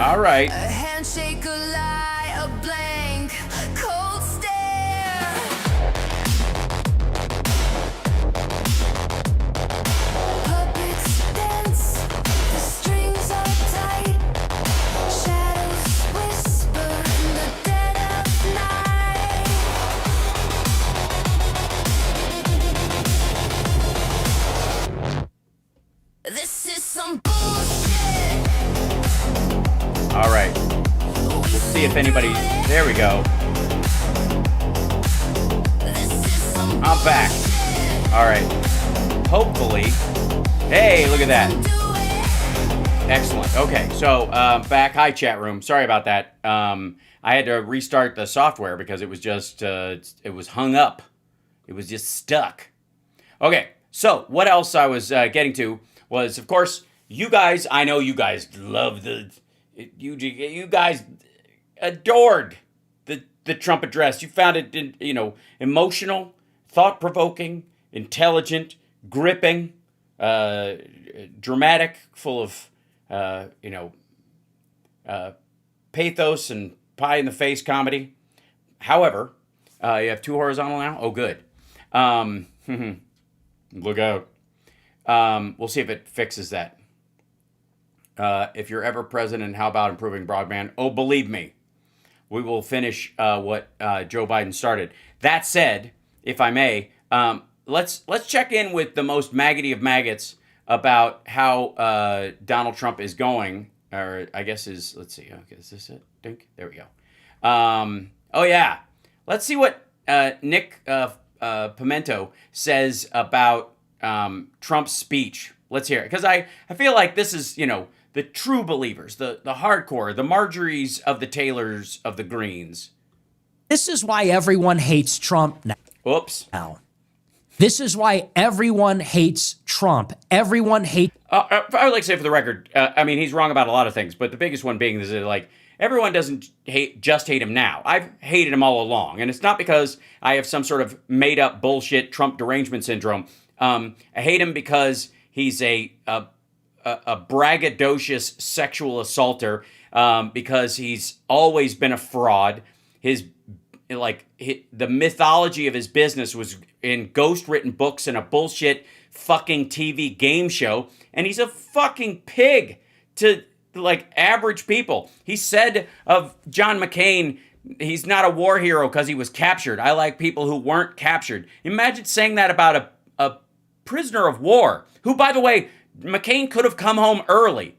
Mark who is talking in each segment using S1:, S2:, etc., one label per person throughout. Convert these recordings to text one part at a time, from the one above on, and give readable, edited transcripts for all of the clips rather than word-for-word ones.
S1: All right.
S2: A handshake, a lie, a blank, cold stare. Puppets dance, the strings are tight. Shadows whisper in the dead of night. This is some bullshit.
S1: All right. We'll see if anybody. There we go. I'm back. All right. Hopefully. Hey, look at that. Excellent. Okay, so back. Hi, chat room. Sorry about that. I had to restart the software because it was just it was hung up. It was just stuck. Okay, so what else I was getting to was, of course, you guys. I know you guys love you guys adored the Trump address. You found it, emotional, thought-provoking, intelligent, gripping, dramatic, full of, pathos and pie-in-the-face comedy. However, you have two horizontal now? Oh, good. Look out. We'll see if it fixes that. If you're ever president, how about improving broadband? Oh, believe me, we will finish what Joe Biden started. That said, if I may, let's check in with the most maggoty of maggots about how Donald Trump is going. Or I guess let's see. Okay, is this it? Dink. There we go. Oh yeah. Let's see what Nick Pimento says about Trump's speech. Let's hear it, because I feel like this is the true believers, the hardcore, the Marjories of the Taylors of the Greens.
S3: This is why everyone hates Trump now.
S1: Oops.
S3: This is why everyone hates Trump. Everyone hates.
S1: I would like to say, for the record, he's wrong about a lot of things, but the biggest one being is that, everyone doesn't just hate him now. I've hated him all along, and it's not because I have some sort of made-up bullshit Trump derangement syndrome. I hate him because he's a braggadocious sexual assaulter, because he's always been a fraud. The mythology of his business was in ghost-written books and a bullshit fucking TV game show, and he's a fucking pig to average people. He said of John McCain, he's not a war hero because he was captured. I like people who weren't captured. Imagine saying that about a prisoner of war, who, by the way, McCain could have come home early.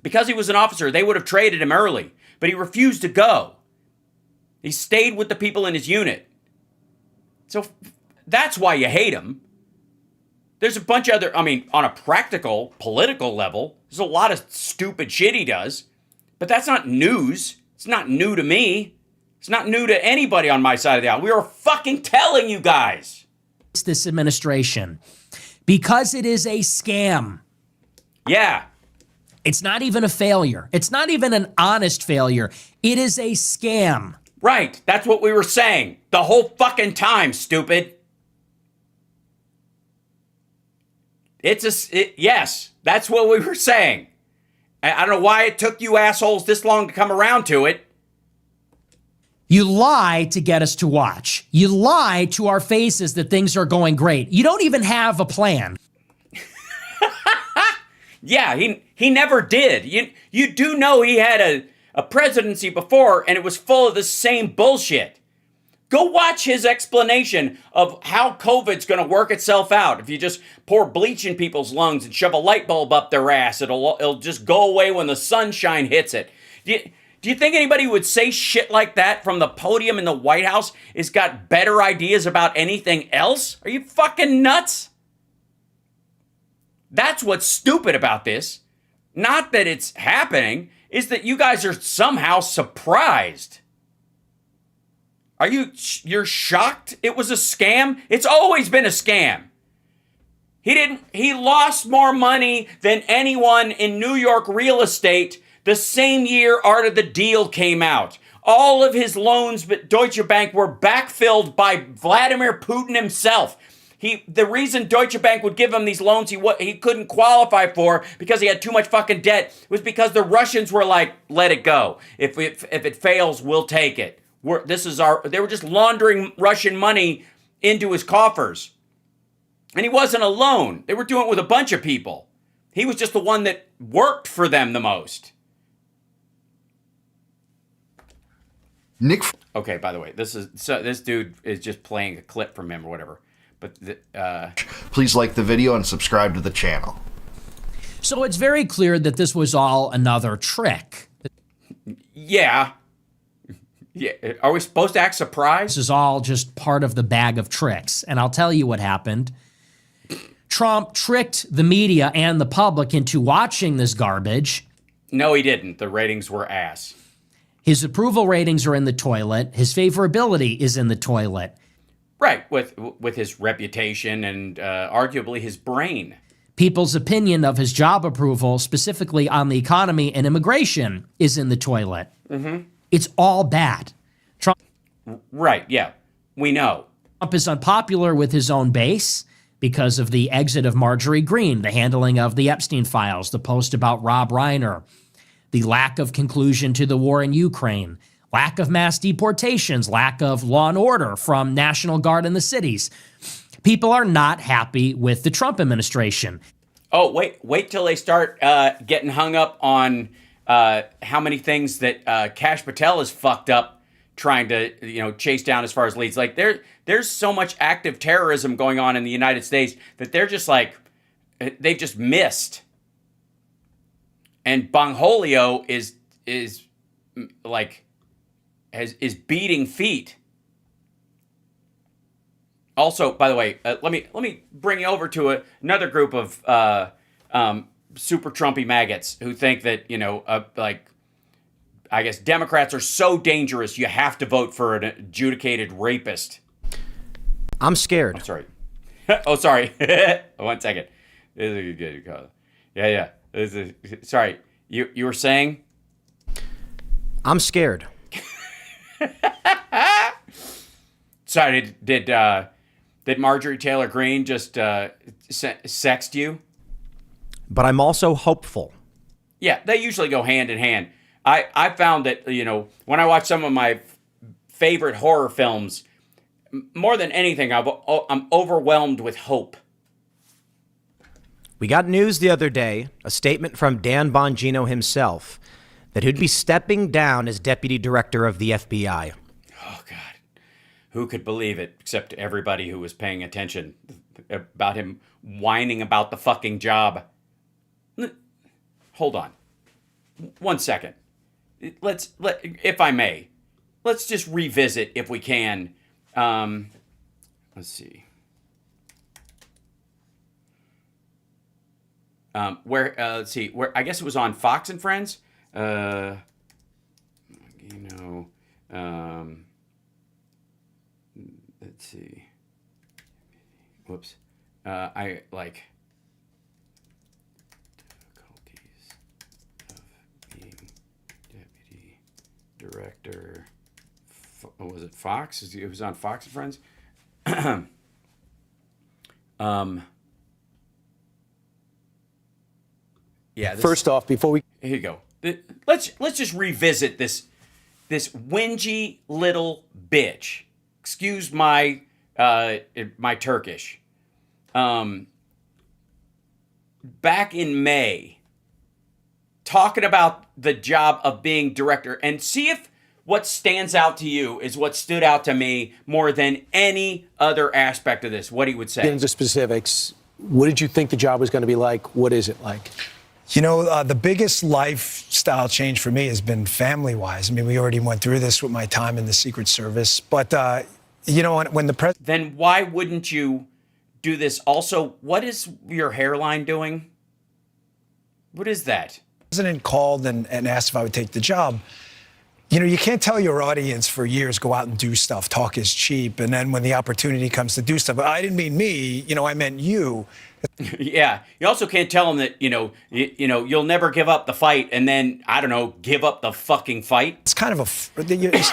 S1: Because he was an officer, they would have traded him early, but he refused to go. He stayed with the people in his unit. So that's why you hate him. There's a bunch of other, on a practical, political level, there's a lot of stupid shit he does, but that's not news. It's not new to me. It's not new to anybody on my side of the aisle. We are fucking telling you guys.
S3: This administration because it is a scam.
S1: Yeah.
S3: It's not even a failure. It's not even an honest failure. It is a scam.
S1: Right. That's what we were saying the whole fucking time, stupid. Yes, that's what we were saying. I don't know why it took you assholes this long to come around to it.
S3: You lie to get us to watch. You lie to our faces that things are going great. You don't even have a plan.
S1: Yeah, he never did. You do know he had a presidency before, and it was full of the same bullshit. Go watch his explanation of how COVID's going to work itself out. If you just pour bleach in people's lungs and shove a light bulb up their ass, it'll just go away when the sunshine hits it. Do you think anybody who would say shit like that from the podium in the White House has got better ideas about anything else? Are you fucking nuts? That's what's stupid about this. Not that it's happening, is that you guys are somehow surprised. You're shocked it was a scam? It's always been a scam. He lost more money than anyone in New York real estate the same year Art of the Deal came out. All of his loans at Deutsche Bank were backfilled by Vladimir Putin himself. The reason Deutsche Bank would give him these loans he couldn't qualify for because he had too much fucking debt was because the Russians were like, let it go. If it fails, we'll take it. They were just laundering Russian money into his coffers. And he wasn't alone. They were doing it with a bunch of people. He was just the one that worked for them the most. Okay, by the way, this dude is just playing a clip from him or whatever. But
S4: please like the video and subscribe to the channel.
S3: So it's very clear that this was all another trick.
S1: Yeah. Yeah. Are we supposed to act surprised?
S3: This is all just part of the bag of tricks. And I'll tell you what happened. Trump tricked the media and the public into watching this garbage.
S1: No, he didn't. The ratings were ass.
S3: His approval ratings are in the toilet. His favorability is in the toilet.
S1: Right, with his reputation and arguably his brain.
S3: People's opinion of his job approval, specifically on the economy and immigration, is in the toilet. Mm-hmm. It's all bad. Trump.
S1: Right, yeah, we know.
S3: Trump is unpopular with his own base because of the exit of Marjorie Greene, the handling of the Epstein files, the post about Rob Reiner, the lack of conclusion to the war in Ukraine, lack of mass deportations, lack of law and order from National Guard in the cities. People are not happy with the Trump administration.
S1: Oh, wait till they start getting hung up on how many things that Kash Patel is fucked up trying to, chase down as far as leads. Like there's so much active terrorism going on in the United States that they're just like, they've just missed. And Bongholio is beating feet. Also, by the way, let me bring you over to another group of super Trumpy maggots who think that I guess Democrats are so dangerous you have to vote for an adjudicated rapist.
S5: I'm scared.
S1: I'm sorry. Oh, sorry. 1 second. This is a good call. Yeah. Sorry. You were saying?
S5: I'm scared.
S1: Sorry, did Marjorie Taylor Greene just sext you?
S5: But I'm also hopeful.
S1: Yeah, they usually go hand in hand. I found that, when I watch some of my favorite horror films, more than anything, I'm overwhelmed with hope.
S5: We got news the other day, a statement from Dan Bongino himself, that he'd be stepping down as deputy director of the FBI.
S1: Oh, God. Who could believe it, except everybody who was paying attention about him whining about the fucking job. Hold on. 1 second. If I may, let's just revisit, if we can. Let's see. Let's see. Where I guess it was on Fox and Friends. Let's see. Whoops. I like difficulties of being deputy director. Was it Fox? It was on Fox and Friends. Yeah.
S6: First off, before we
S1: here you go. Let's just revisit this whingy little bitch. Excuse my my Turkish. Back in May, talking about the job of being director, and see if what stands out to you is what stood out to me more than any other aspect of this. What he would say.
S6: get into specifics, what did you think the job was going to be like? What is it like?
S7: The biggest lifestyle change for me has been family-wise. I mean, we already went through this with my time in the Secret Service. But, when the president...
S1: Then why wouldn't you do this? Also, what is your hairline doing? What is that?
S7: The president called and asked if I would take the job. You can't tell your audience for years, go out and do stuff, talk is cheap. And then when the opportunity comes to do stuff, I didn't mean me, I meant you.
S1: Yeah. You also can't tell them that, you'll never give up the fight and then, I don't know, give up the fucking fight.
S7: It's kind of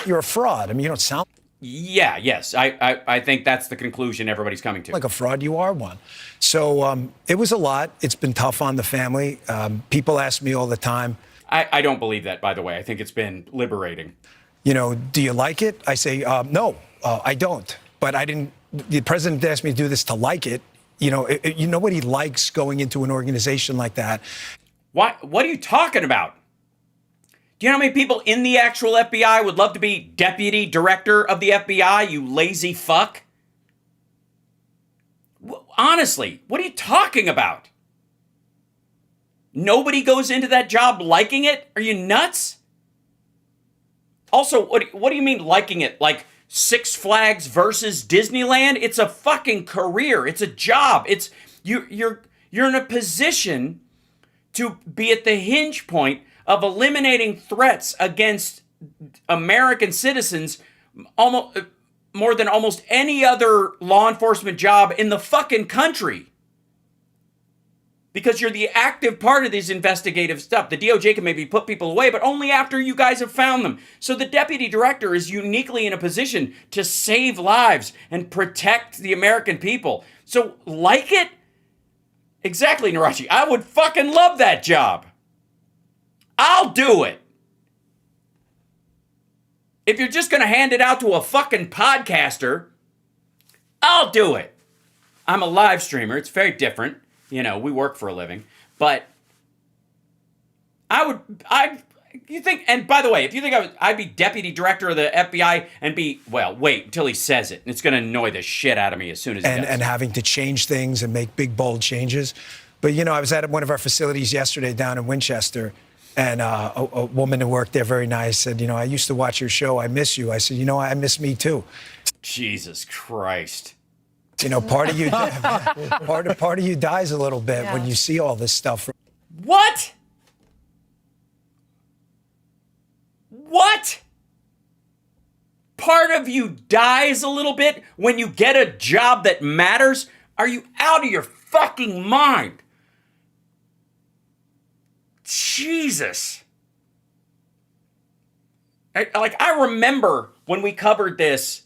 S7: you're a fraud. I mean, you don't sound...
S1: Yeah, yes. I think that's the conclusion everybody's coming to.
S7: like a fraud, you are one. So it was a lot. It's been tough on the family. People ask me all the time,
S1: I don't believe that, by the way. I think it's been liberating.
S7: you know, do you like it? I say, no, I don't. But I didn't, the president asked me to do this to like it. You know, nobody likes going into an organization like that.
S1: What are you talking about? Do you know how many people in the actual FBI would love to be deputy director of the FBI, you lazy fuck? Honestly, what are you talking about? Nobody goes into that job liking it? Are you nuts? Also, what do you mean liking it? Like Six Flags versus Disneyland? It's a fucking career. It's a job. It's you're in a position to be at the hinge point of eliminating threats against American citizens almost more than almost any other law enforcement job in the fucking country. Because you're the active part of these investigative stuff. The DOJ can maybe put people away, but only after you guys have found them. So the deputy director is uniquely in a position to save lives and protect the American people. So like it? Exactly, Narachi. I would fucking love that job. I'll do it. If you're just going to hand it out to a fucking podcaster, I'll do it. I'm a live streamer. It's very different. You know, we work for a living. But you think, and by the way, if you think I'd be deputy director of the FBI and wait until he says it. It's going to annoy the shit out of me as soon as he does.
S7: And having to change things and make big, bold changes. But, you know, I was at one of our facilities yesterday down in Winchester, and a woman who worked there, very nice, said, you know, I used to watch your show. I miss you. I said, you know, I miss me too.
S1: Jesus Christ.
S7: You know, part of you dies a little bit when you see all this stuff.
S1: What? What? Part of you dies a little bit when you get a job that matters? Are you out of your fucking mind? Jesus. I remember when we covered this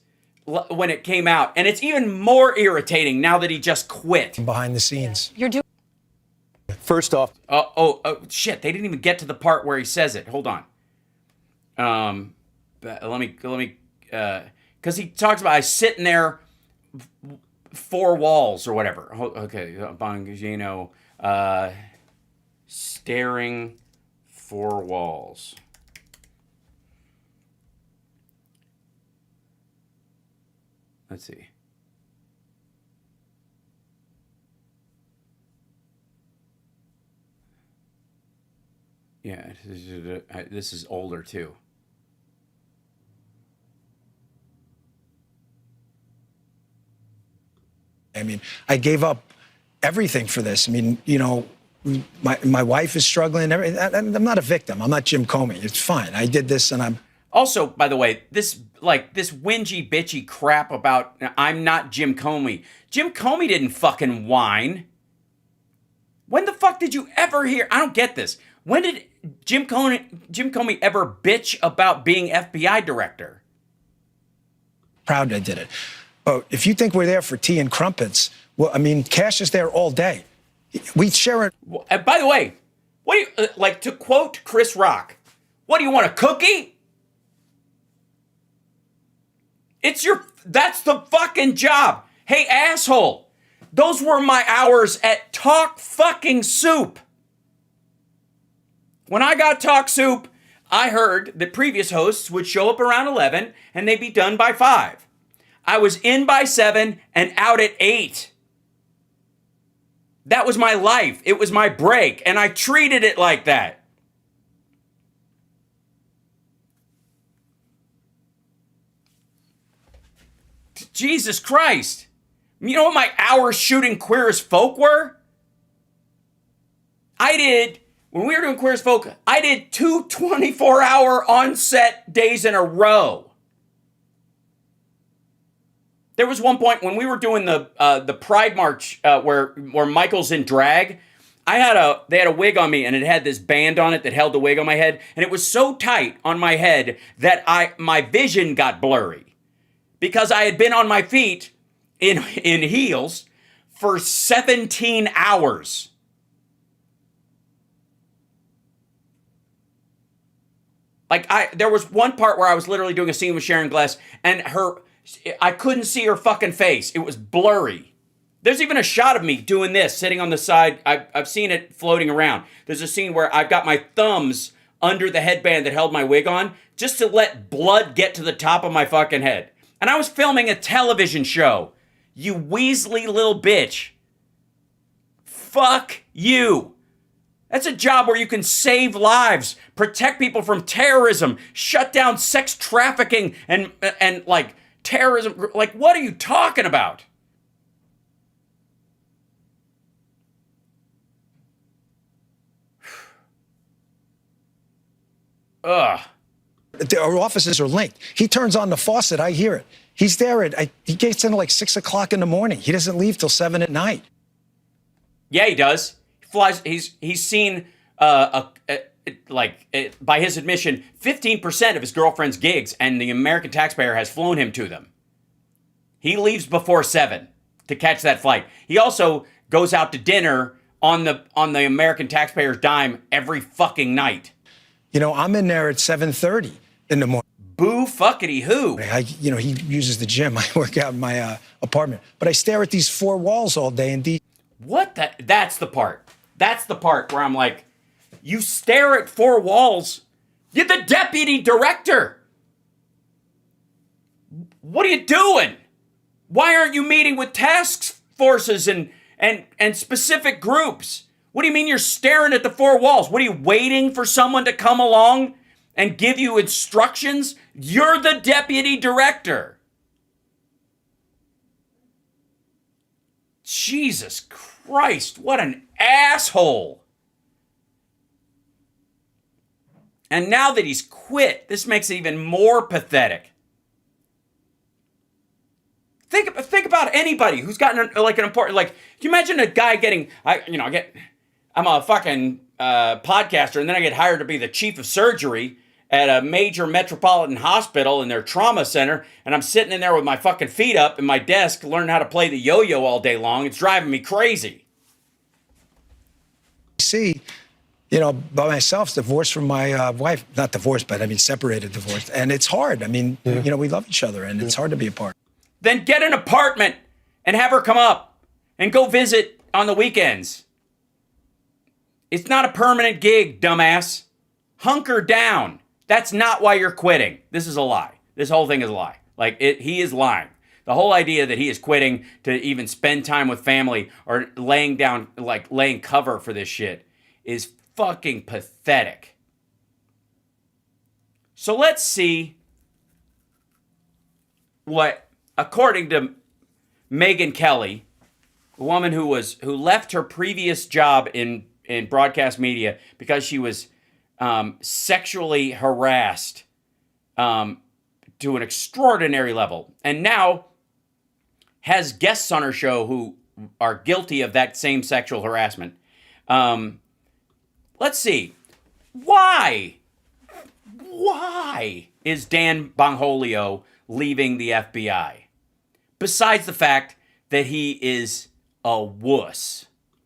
S1: when it came out, and it's even more irritating now that he just quit.
S7: Behind the scenes.
S8: You're doing.
S6: First off,
S1: Shit, they didn't even get to the part where he says it. Hold on. Let me, because he talks about I sitting there, four walls or whatever. Okay, Bongino, staring four walls. Let's see. Yeah, this is older too.
S7: I mean, I gave up everything for this. I mean, you know, my wife is struggling. I'm not a victim. I'm not Jim Comey. It's fine. I did this, and I'm.
S1: Also, by the way, this whingy bitchy crap about I'm not Jim Comey. Jim Comey didn't fucking whine. When the fuck did you ever hear? I don't get this. When did Jim Comey ever bitch about being FBI director?
S7: Proud I did it. But if you think we're there for tea and crumpets, well, I mean, Cash is there all day. We share it.
S1: By the way, what do you like to quote Chris Rock? What do you want, a cookie? That's the fucking job. Hey, asshole. Those were my hours at Talk Fucking Soup. When I got Talk Soup, I heard that previous hosts would show up around 11 and they'd be done by 5. I was in by 7 and out at 8. That was my life. It was my break, and I treated it like that. Jesus Christ. You know what my hours shooting Queer as Folk were? When we were doing Queer as Folk, I did 2 24-hour on-set days in a row. There was one point when we were doing the Pride March where Michael's in drag. They had a wig on me, and it had this band on it that held the wig on my head, and it was so tight on my head that my vision got blurry. because I had been on my feet in heels for 17 hours. Like, there was one part where I was literally doing a scene with Sharon Gless, and I couldn't see her fucking face. It was blurry. There's even a shot of me doing this, sitting on the side. I've seen it floating around. There's a scene where I've got my thumbs under the headband that held my wig on, just to let blood get to the top of my fucking head. And I was filming a television show. You weaselly little bitch. Fuck you. That's a job where you can save lives, protect people from terrorism, shut down sex trafficking and like terrorism. Like, what are you talking about? Ugh.
S7: Our offices are linked. He turns on the faucet. I hear it. He's there he gets in at like 6 o'clock in the morning. He doesn't leave till 7 at night.
S1: Yeah, he does. He flies. He's seen by his admission, 15% of his girlfriend's gigs, and the American taxpayer has flown him to them. He leaves before 7 to catch that flight. He also goes out to dinner on the American taxpayer's dime every fucking night.
S7: You know, I'm in there at 7:30 in the morning.
S1: Boo fuckity who.
S7: He uses the gym. I work out in my apartment. But I stare at these four walls all day and
S1: What? That's the part. That's the part where I'm like, you stare at four walls. You're the deputy director. What are you doing? Why aren't you meeting with task forces and specific groups? What do you mean you're staring at the four walls? What are you waiting for someone to come along and give you instructions? You're the deputy director. Jesus Christ, what an asshole. And now that he's quit, this makes it even more pathetic. Think about anybody who's gotten an important, can you imagine a guy getting, I'm a fucking podcaster, and then I get hired to be the chief of surgery at a major metropolitan hospital in their trauma center, and I'm sitting in there with my fucking feet up in my desk learning how to play the yo-yo all day long. It's driving me crazy.
S7: see, by myself, divorced from my wife, not divorced, but separated, divorced. And it's hard. We love each other, and it's hard to be apart.
S1: Then get an apartment and have her come up and go visit on the weekends. It's not a permanent gig, dumbass. Hunker down. That's not why you're quitting. This is a lie. This whole thing is a lie. He is lying. The whole idea that he is quitting to even spend time with family or laying cover for this shit is fucking pathetic. So let's see what, according to Megyn Kelly, a woman who left her previous job in broadcast media because she was sexually harassed to an extraordinary level, and now has guests on her show who are guilty of that same sexual harassment. Let's see. Why is Dan Bongolio leaving the FBI? Besides the fact that he is a wuss.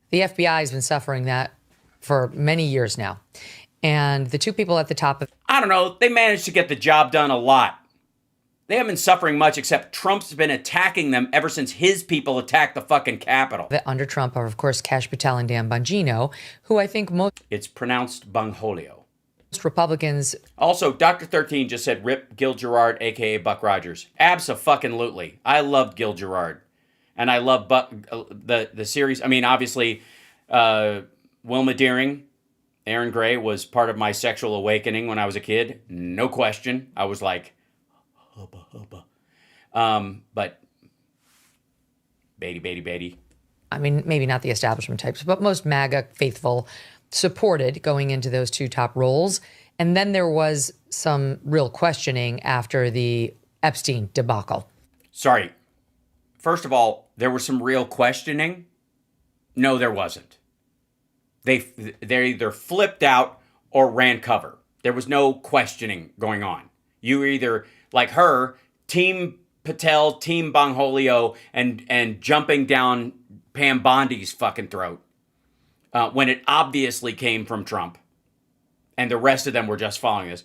S8: The FBI has been suffering that for many years now. And the two people at the top of...
S1: I don't know. They managed to get the job done a lot. They haven't been suffering much, except Trump's been attacking them ever since his people attacked the fucking Capitol.
S8: Under Trump are, of course, Kash Patel and Dan Bongino, who I think most...
S1: It's pronounced Bongolio.
S8: Most Republicans...
S1: Also, Dr. 13 just said rip Gil Gerard, a.k.a. Buck Rogers. Abso-fucking-lutely. I loved Gil Gerard. And I love the series. Obviously, Wilma Deering, Aaron Gray was part of my sexual awakening when I was a kid. No question. I was like, hubba, hubba. But Beatty.
S8: Maybe not the establishment types, but most MAGA faithful supported going into those two top roles. And then there was some real questioning after the Epstein debacle.
S1: Sorry. First of all, there was some real questioning. No, there wasn't. They either flipped out or ran cover. There was no questioning going on. You were either, like her, team Patel, Team Bongholio, and jumping down Pam Bondi's fucking throat when it obviously came from Trump, and the rest of them were just following this.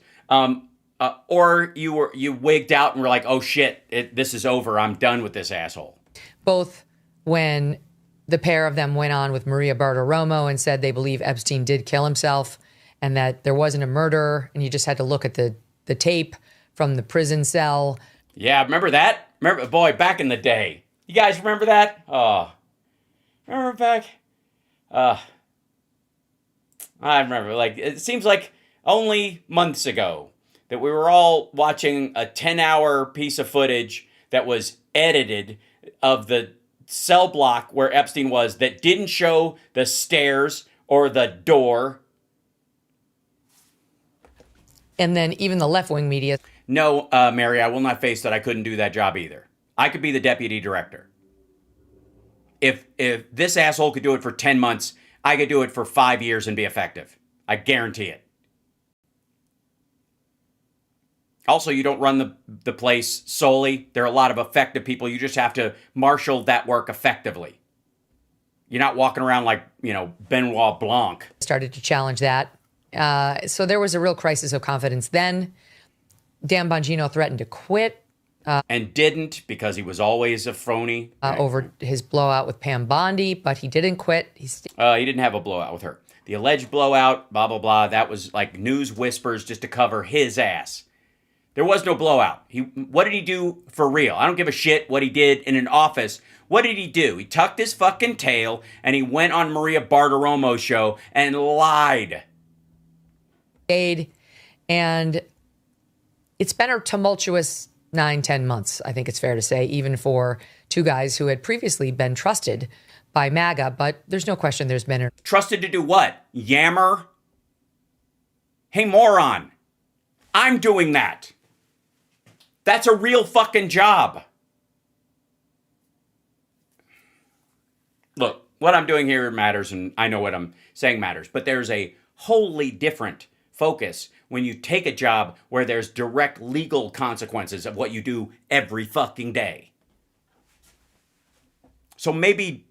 S1: Or you wigged out and were like, oh shit, this is over. I'm done with this asshole.
S8: Both when the pair of them went on with Maria Bartiromo and said they believe Epstein did kill himself and that there wasn't a murder, and you just had to look at the tape from the prison cell.
S1: Yeah, remember that? Remember, boy, back in the day. You guys remember that? Oh, remember back? I remember. Like, it seems like only months ago that we were all watching a 10-hour piece of footage that was edited of the cell block where Epstein was that didn't show the stairs or the door.
S8: And then even the left-wing media.
S1: No, Mary, I will not face that I couldn't do that job either. I could be the deputy director. If this asshole could do it for 10 months, I could do it for 5 years and be effective. I guarantee it. Also, you don't run the place solely. There are a lot of effective people. You just have to marshal that work effectively. You're not walking around like, Benoit Blanc.
S8: Started to challenge that. So there was a real crisis of confidence then. Dan Bongino threatened to quit.
S1: And didn't, because he was always a phony.
S8: Over his blowout with Pam Bondi, but he didn't quit.
S1: He didn't have a blowout with her. The alleged blowout, blah, blah, blah, that was like news whispers just to cover his ass. There was no blowout. What did he do for real? I don't give a shit what he did in an office. What did he do? He tucked his fucking tail and he went on Maria Bartiromo's show and lied.
S8: And it's been a tumultuous 9-10 months, I think it's fair to say, even for two guys who had previously been trusted by MAGA, but there's no question there's been
S1: trusted to do what? Yammer? Hey, moron. I'm doing that. That's a real fucking job. Look, what I'm doing here matters, and I know what I'm saying matters, but there's a wholly different focus when you take a job where there's direct legal consequences of what you do every fucking day. So maybe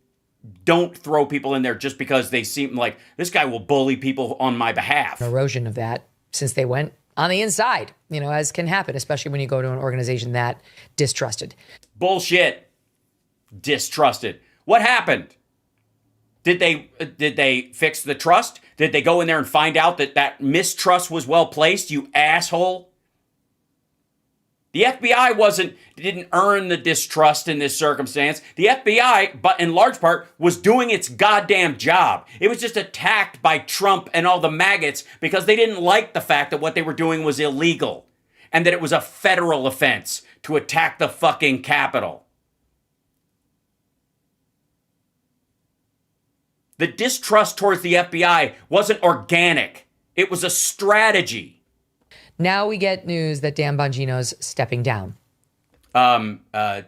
S1: don't throw people in there just because they seem like this guy will bully people on my behalf.
S8: Erosion of that since they went on the inside, as can happen, especially when you go to an organization that distrusted.
S1: Bullshit. Distrusted. What happened? Did they fix the trust? Did they go in there and find out that mistrust was well placed, you asshole? The FBI didn't earn the distrust in this circumstance. The FBI, but in large part, was doing its goddamn job. It was just attacked by Trump and all the maggots because they didn't like the fact that what they were doing was illegal and that it was a federal offense to attack the fucking Capitol. The distrust towards the FBI wasn't organic. It was a strategy.
S8: Now we get news that Dan Bongino's stepping down.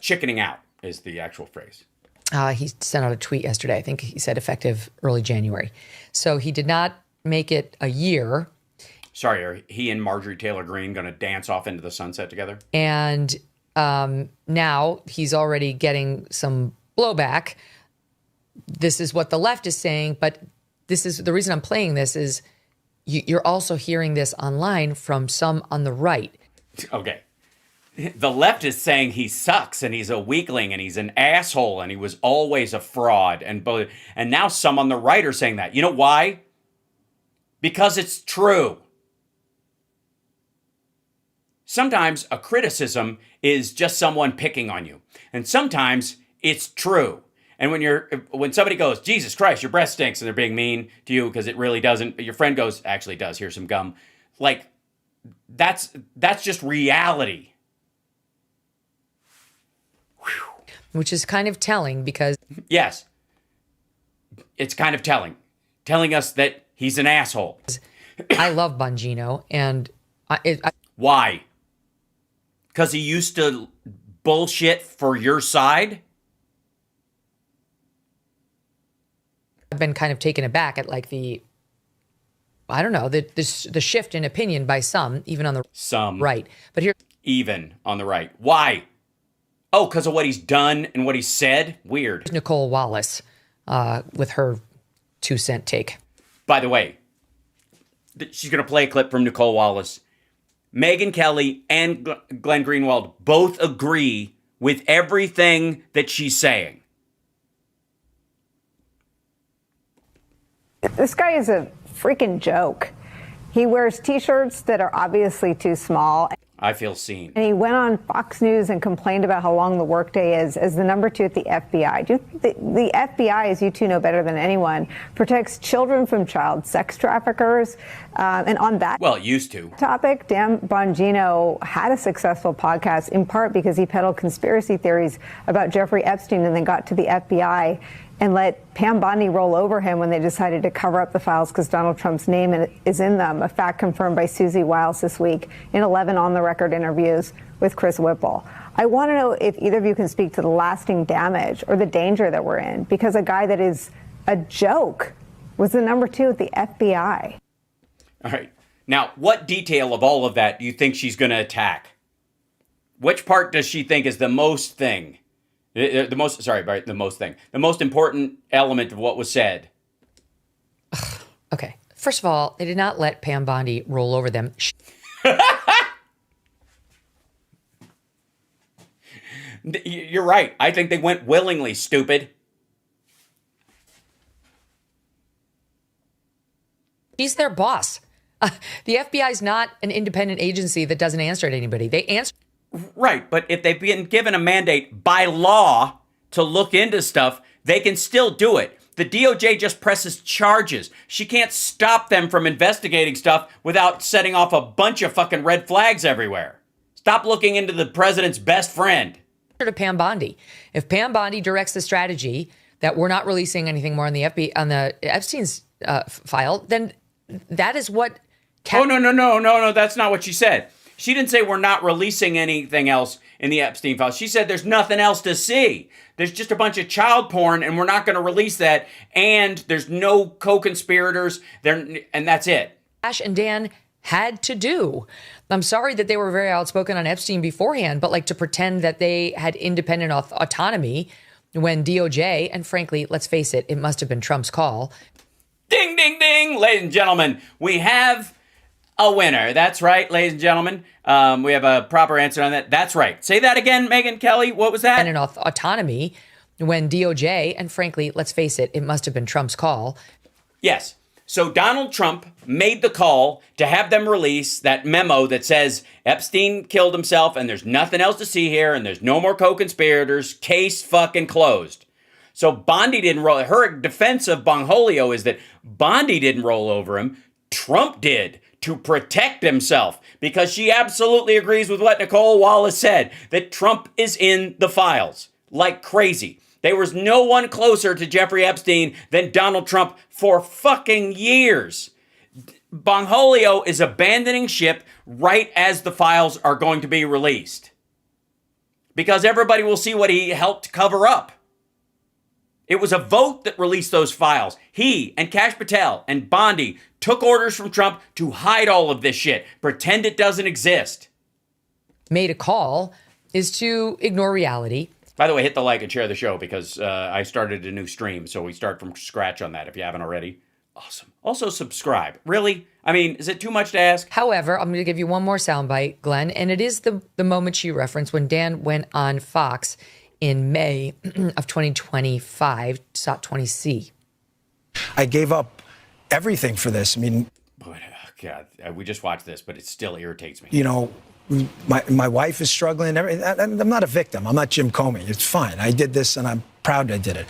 S1: Chickening out is the actual phrase.
S8: He sent out a tweet yesterday. I think he said effective early January. So he did not make it a year.
S1: Sorry, are he and Marjorie Taylor Greene going to dance off into the sunset together?
S8: And now he's already getting some blowback. This is what the left is saying, but this is the reason I'm playing this is you're also hearing this online from some on the right.
S1: Okay. The left is saying he sucks and he's a weakling and he's an asshole and he was always a fraud. And now some on the right are saying that. You know why? Because it's true. Sometimes a criticism is just someone picking on you. And sometimes it's true. And when somebody goes, Jesus Christ, your breath stinks, and they're being mean to you because it really doesn't, but your friend goes, actually it does, here's some gum. Like, that's just reality. Whew.
S8: Which is kind of telling because...
S1: Yes. It's kind of telling us that he's an asshole.
S8: I love Bongino, and...
S1: Why? Because he used to bullshit for your side?
S8: I've been kind of taken aback at like the shift in opinion by some, even on the right. But here,
S1: even on the right. Why? Oh, because of what he's done and what he said? Weird.
S8: Nicole Wallace with her 2-cent take.
S1: By the way, she's going to play a clip from Nicole Wallace. Megyn Kelly and Glenn Greenwald both agree with everything that she's saying.
S9: This guy is a freaking joke. He wears T-shirts that are obviously too small.
S1: I feel seen.
S9: And he went on Fox News and complained about how long the workday is as the number 2 at the FBI. The FBI, as you two know better than anyone, protects children from child sex traffickers. And on that
S1: used to.
S9: topic, Dan Bongino had a successful podcast in part because he peddled conspiracy theories about Jeffrey Epstein and then got to the FBI and let Pam Bondi roll over him when they decided to cover up the files because Donald Trump's name is in them, a fact confirmed by Susie Wiles this week in 11 on-the-record interviews with Chris Whipple. I want to know if either of you can speak to the lasting damage or the danger that we're in, because a guy that is a joke was the number 2 at the FBI.
S1: All right. Now, what detail of all of that do you think she's going to attack? Which part does she think is the most thing? The most important element of what was said.
S8: Okay. First of all, they did not let Pam Bondi roll over them.
S1: You're right. I think they went willingly, stupid.
S8: She's their boss. The FBI is not an independent agency that doesn't answer to anybody. They answer.
S1: Right, but if they've been given a mandate by law to look into stuff, they can still do it. The DOJ just presses charges. She can't stop them from investigating stuff without setting off a bunch of fucking red flags everywhere. Stop looking into the president's best friend.
S8: To Pam Bondi. If Pam Bondi directs the strategy that we're not releasing anything more on the Epstein's file, then that is what.
S1: No, that's not what she said. She didn't say we're not releasing anything else in the Epstein files. She said there's nothing else to see. There's just a bunch of child porn, and we're not going to release that. And there's no co-conspirators there, and that's it.
S8: Ash and Dan had to do. I'm sorry that they were very outspoken on Epstein beforehand, but like to pretend that they had independent autonomy when DOJ, and frankly, let's face it, it must have been Trump's call.
S1: Ding, ding, ding, ladies and gentlemen, we have a winner. That's right, ladies and gentlemen. We have a proper answer on that. That's right. Say that again, Megyn Kelly. What was that?
S8: And autonomy when DOJ, and frankly, let's face it, it must have been Trump's call.
S1: Yes. So Donald Trump made the call to have them release that memo that says Epstein killed himself and there's nothing else to see here and there's no more co-conspirators. Case fucking closed. So Bondi didn't roll. Her defense of Bongholio is that Bondi didn't roll over him. Trump did, to protect himself, because she absolutely agrees with what Nicole Wallace said, that Trump is in the files like crazy. There was no one closer to Jeffrey Epstein than Donald Trump for fucking years. Bongholio is abandoning ship right as the files are going to be released, because everybody will see what he helped cover up. It was a vote that released those files. He and Kash Patel and Bondi took orders from Trump to hide all of this shit, pretend it doesn't exist.
S8: Made a call is to ignore reality.
S1: By the way, hit the like and share the show, because I started a new stream, so we start from scratch on that if you haven't already. Awesome. Also, subscribe. Really? I mean, is it too much to ask?
S8: However, I'm going to give you one more soundbite, Glenn, and it is the moment you referenced when Dan went on Fox in May of 2025, SOT 20C.
S7: I gave up everything for this. I mean,
S1: Boy, God, we just watched this, but it still irritates me.
S7: you know, my wife is struggling. I'm not a victim. I'm not Jim Comey. It's fine. I did this, and I'm proud I did it.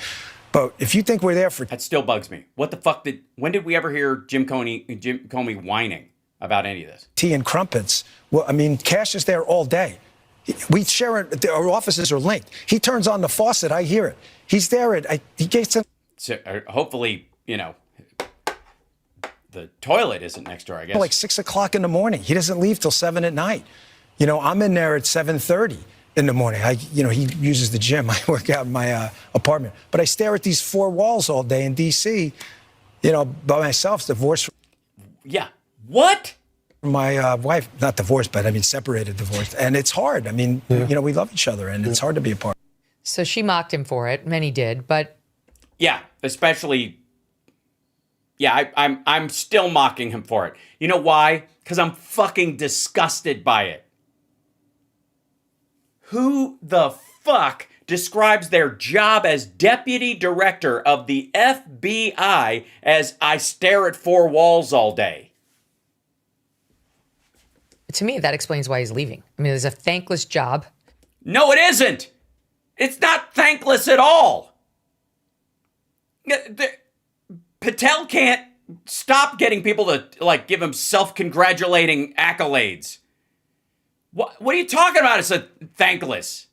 S7: But if you think we're there for...
S1: That still bugs me. What the fuck when did we ever hear Jim Comey whining about any of this?
S7: Tea and crumpets. Well, I mean, Cash is there all day. We share it. Our offices are linked. He turns on the faucet. I hear it. He's there. He gets it.
S1: So, hopefully, the toilet isn't next door, I guess.
S7: Like 6 o'clock in the morning. He doesn't leave till 7 at night. You know, I'm in there at 7:30 in the morning. He uses the gym. I work out in my apartment. But I stare at these four walls all day in D.C., by myself, divorced.
S1: Yeah. What?
S7: My wife, not divorced, but I mean separated, divorced. And it's hard. I mean, we love each other and it's hard to be apart.
S8: So she mocked him for it. Many did, but
S1: Yeah, especially. Yeah, I'm still mocking him for it. You know why? Because I'm fucking disgusted by it. Who the fuck describes their job as deputy director of the FBI as I stare at four walls all day?
S8: to me, that explains why he's leaving. I mean, there's a thankless job.
S1: No, it isn't. It's not thankless at all. Patel can't stop getting people to like give him self-congratulating accolades. What are you talking about? It's a thankless.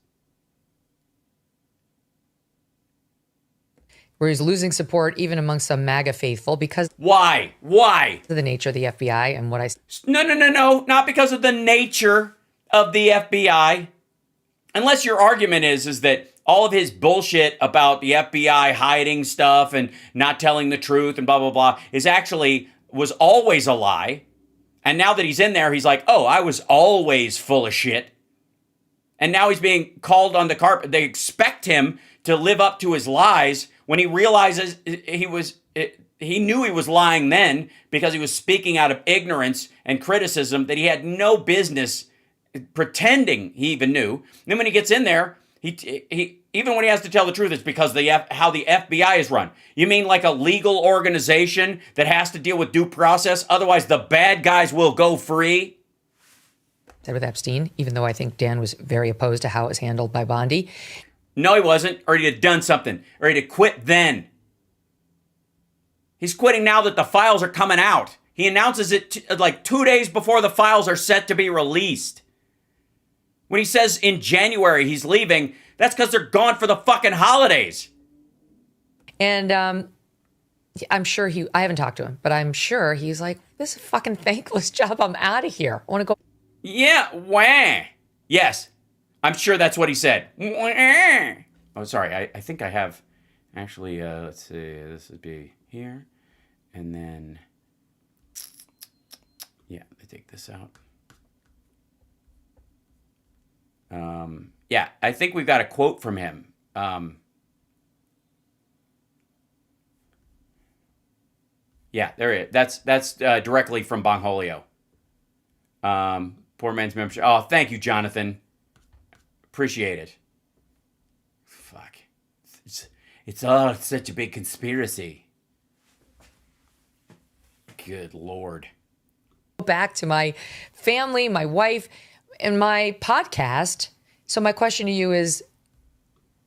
S8: Where he's losing support even amongst some MAGA faithful because
S1: Why?
S8: of the nature of the FBI and what I...
S1: No. Not because of the nature of the FBI. Unless your argument is that all of his bullshit about the FBI hiding stuff and not telling the truth and blah, blah, blah was always a lie. And now that he's in there, he's like, oh, I was always full of shit. And now he's being called on the carpet. They expect him to live up to his lies when he realizes he knew he was lying then because he was speaking out of ignorance and criticism that he had no business pretending he even knew. And then when he gets in there, he even when he has to tell the truth, it's because how the FBI is run. You mean like a legal organization that has to deal with due process? Otherwise, the bad guys will go free?
S8: Said with Epstein, even though I think Dan was very opposed to how it was handled by Bondi.
S1: No, he wasn't, or he'd have done something, or he'd have quit then. He's quitting now that the files are coming out. He announces it like 2 days before the files are set to be released. When he says in January he's leaving, that's because they're gone for the fucking holidays.
S8: And I'm sure I haven't talked to him, but I'm sure he's like, this is a fucking thankless job. I'm out of here. I want to go.
S1: Yeah, wah. Yes, I'm sure that's what he said. Wah. Oh, sorry, I think I have, actually, let's see, this would be here, and then, yeah, let me take this out. Yeah, I think we've got a quote from him. Yeah, there it is. That's directly from Bongholio. Poor man's membership. Oh, thank you, Jonathan. Appreciate it. Fuck. It's all such a big conspiracy. Good Lord.
S8: Back to my family, my wife, and my podcast. So my question to you is,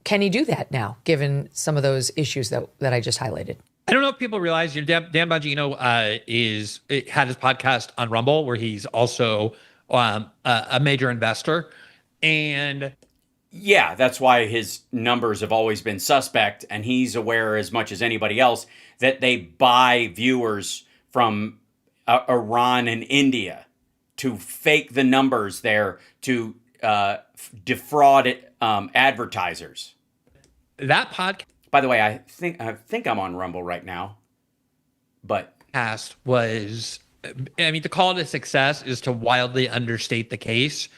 S8: can he do that now, given some of those issues that I just highlighted?
S10: I don't know if people realize, Dan Bongino had his podcast on Rumble, where he's also a major investor. And
S1: yeah, that's why his numbers have always been suspect, and he's aware as much as anybody else that they buy viewers from Iran and India to fake the numbers there to defraud advertisers.
S10: That podcast,
S1: by the way, I think I'm on Rumble right now, but
S10: was, I mean, to call it a success is to wildly understate the case.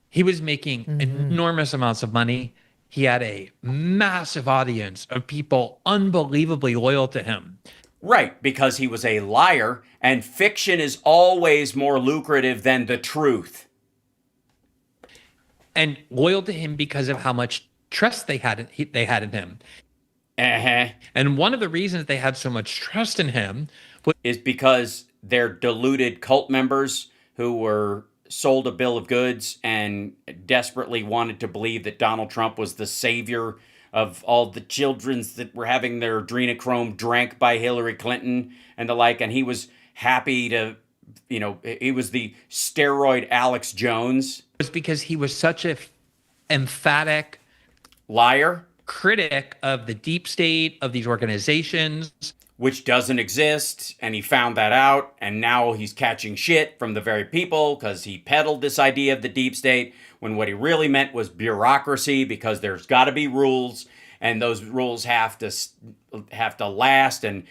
S10: He was making enormous amounts of money. He had a massive audience of people unbelievably loyal to him.
S1: Right, because he was a liar, and fiction is always more lucrative than the truth.
S10: And loyal to him because of how much trust they had in him.
S1: Uh-huh.
S10: And one of the reasons they had so much trust in him
S1: is because they're deluded cult members who were sold a bill of goods and desperately wanted to believe that Donald Trump was the savior of all the childrens that were having their adrenochrome drank by Hillary Clinton and the like. And he was happy to, he was the steroid Alex Jones.
S10: It was because he was such a emphatic
S1: liar,
S10: critic of the deep state, of these organizations,
S1: which doesn't exist, and he found that out, and now he's catching shit from the very people because he peddled this idea of the deep state when what he really meant was bureaucracy, because there's got to be rules, and those rules have to last and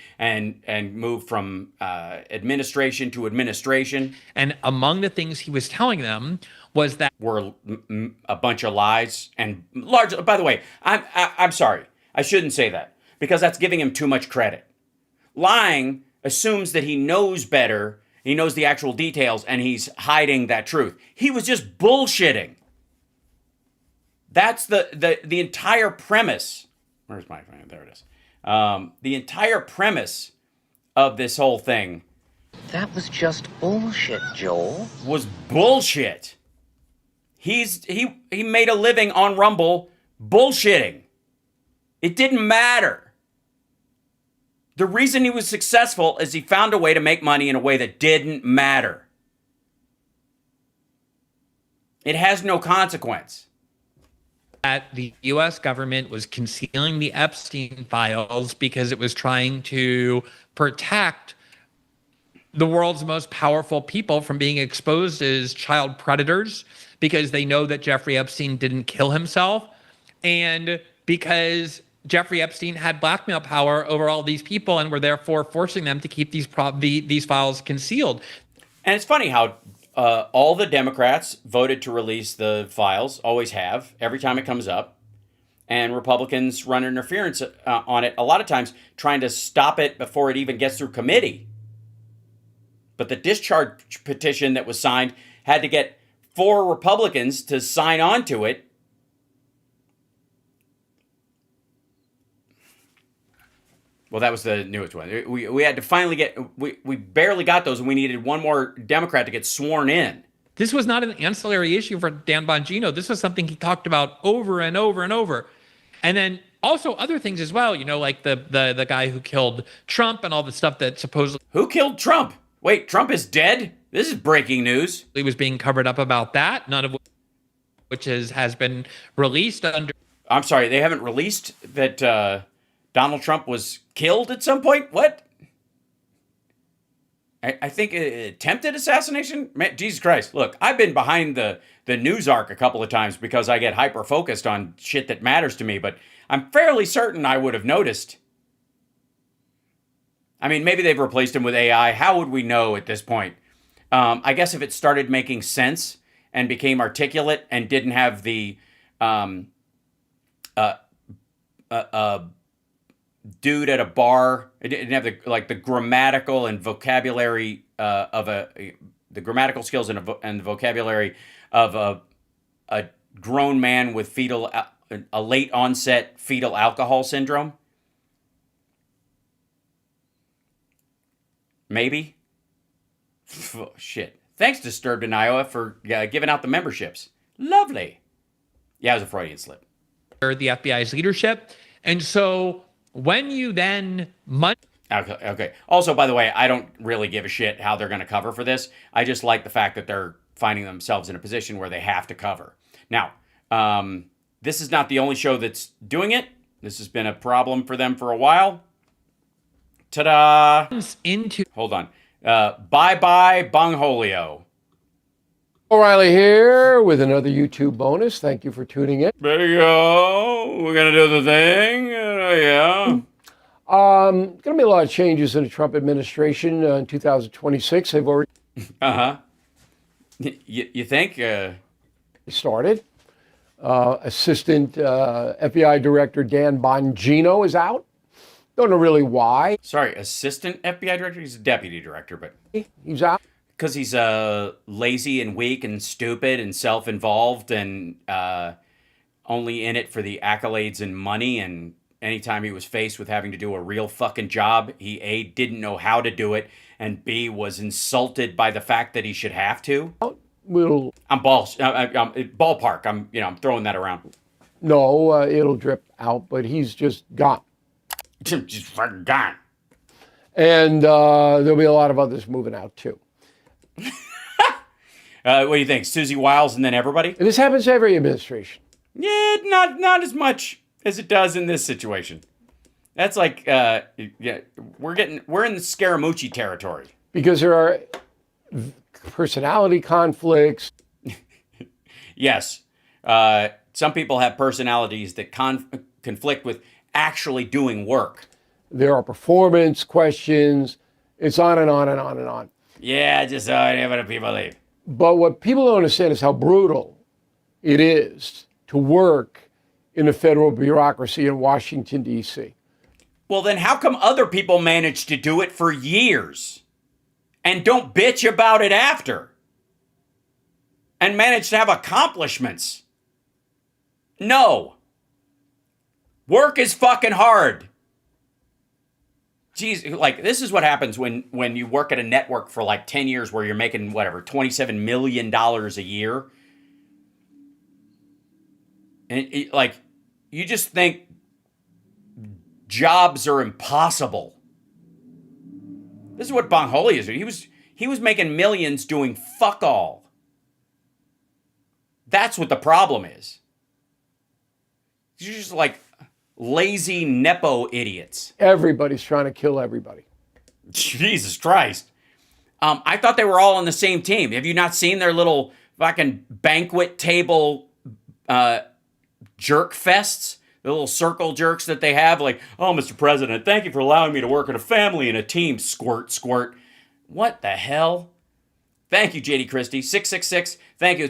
S1: move from administration to administration.
S10: And among the things he was telling them was that
S1: were a bunch of lies and large. By the way, I'm sorry, I shouldn't say that because that's giving him too much credit. Lying assumes that he knows better, he knows the actual details, and he's hiding that truth. He was just bullshitting. That's the entire premise. Where's my phone? There it is. The entire premise of this whole thing.
S11: That was just bullshit, Joel.
S1: Was bullshit. He made a living on Rumble bullshitting. It didn't matter. The reason he was successful is he found a way to make money in a way that didn't matter. It has no consequence.
S10: That the U.S. government was concealing the Epstein files because it was trying to protect the world's most powerful people from being exposed as child predators, because they know that Jeffrey Epstein didn't kill himself, and because Jeffrey Epstein had blackmail power over all these people and were therefore forcing them to keep these files concealed.
S1: And it's funny how all the Democrats voted to release the files, always have, every time it comes up. And Republicans run interference on it, a lot of times trying to stop it before it even gets through committee. But the discharge petition that was signed had to get 4 Republicans to sign on to it. Well, that was the newest one. We had to finally get, we barely got those, and we needed one more Democrat to get sworn in.
S10: This was not an ancillary issue for Dan Bongino. This was something he talked about over and over and over. And then also other things as well, you know, like the guy who killed Trump and all the stuff that supposedly...
S1: Who killed Trump? Wait, Trump is dead? This is breaking news.
S10: He was being covered up about that, none of which has been released under...
S1: I'm sorry, they haven't released that Donald Trump was killed at some point? What? I think attempted assassination? Man, Jesus Christ. Look, I've been behind the news arc a couple of times because I get hyper-focused on shit that matters to me, but I'm fairly certain I would have noticed. I mean, maybe they've replaced him with AI. How would we know at this point? I guess if it started making sense and became articulate and didn't have the dude at a bar, it didn't have the grammatical and vocabulary the grammatical skills and the vocabulary of a grown man with a late onset fetal alcohol syndrome. Maybe. Oh, shit. Thanks, Disturbed in Iowa, for giving out the memberships. Lovely. Yeah, it was a Freudian slip.
S10: The FBI's leadership. And so when you then...
S1: Okay. Also, by the way, I don't really give a shit how they're going to cover for this. I just like the fact that they're finding themselves in a position where they have to cover. Now, this is not the only show that's doing it. This has been a problem for them for a while. Ta-da! Hold on. Bye-bye, Bongholio.
S12: O'Reilly here with another YouTube bonus. Thank you for tuning in.
S1: There you go. We're going to do the thing. Yeah.
S12: Going to be a lot of changes in the Trump administration in 2026. They've already...
S1: Uh-huh. You think?
S12: Started. Assistant FBI Director Dan Bongino is out. Don't know really why.
S1: Sorry, assistant FBI director? He's a deputy director, but...
S12: He's out.
S1: Because he's lazy and weak and stupid and self-involved and only in it for the accolades and money, and anytime he was faced with having to do a real fucking job, he A, didn't know how to do it, and B, was insulted by the fact that he should have to. I'm ballpark. I'm throwing that around.
S12: No, it'll drip out, but he's just gone.
S1: Just fucking gone.
S12: And there'll be a lot of others moving out too.
S1: What do you think? Susie Wiles and then everybody?
S12: And this happens to every administration.
S1: Yeah, not as much as it does in this situation. That's like, yeah, we're in the Scaramucci territory.
S12: Because there are personality conflicts.
S1: Yes. Some people have personalities that conflict with actually doing work.
S12: There are performance questions. It's on and on and on and on.
S1: Yeah, just having people leave.
S12: But what people don't understand is how brutal it is to work in the federal bureaucracy in Washington, D.C.
S1: Well, then how come other people manage to do it for years and don't bitch about it after? And manage to have accomplishments? No. Work is fucking hard. Jeez, like, this is what happens when you work at a network for like 10 years where you're making, whatever, $27 million a year. And like, you just think jobs are impossible. This is what Bonholi is. He was making millions doing fuck all. That's what the problem is. You're just like lazy Nepo idiots.
S12: Everybody's trying to kill everybody.
S1: Jesus Christ. I thought they were all on the same team. Have you not seen their little fucking banquet table jerk fests? The little circle jerks that they have, like, oh, Mr. President, thank you for allowing me to work in a family and a team. Squirt, squirt. What the hell? Thank you, JD Christie. 666. Thank you.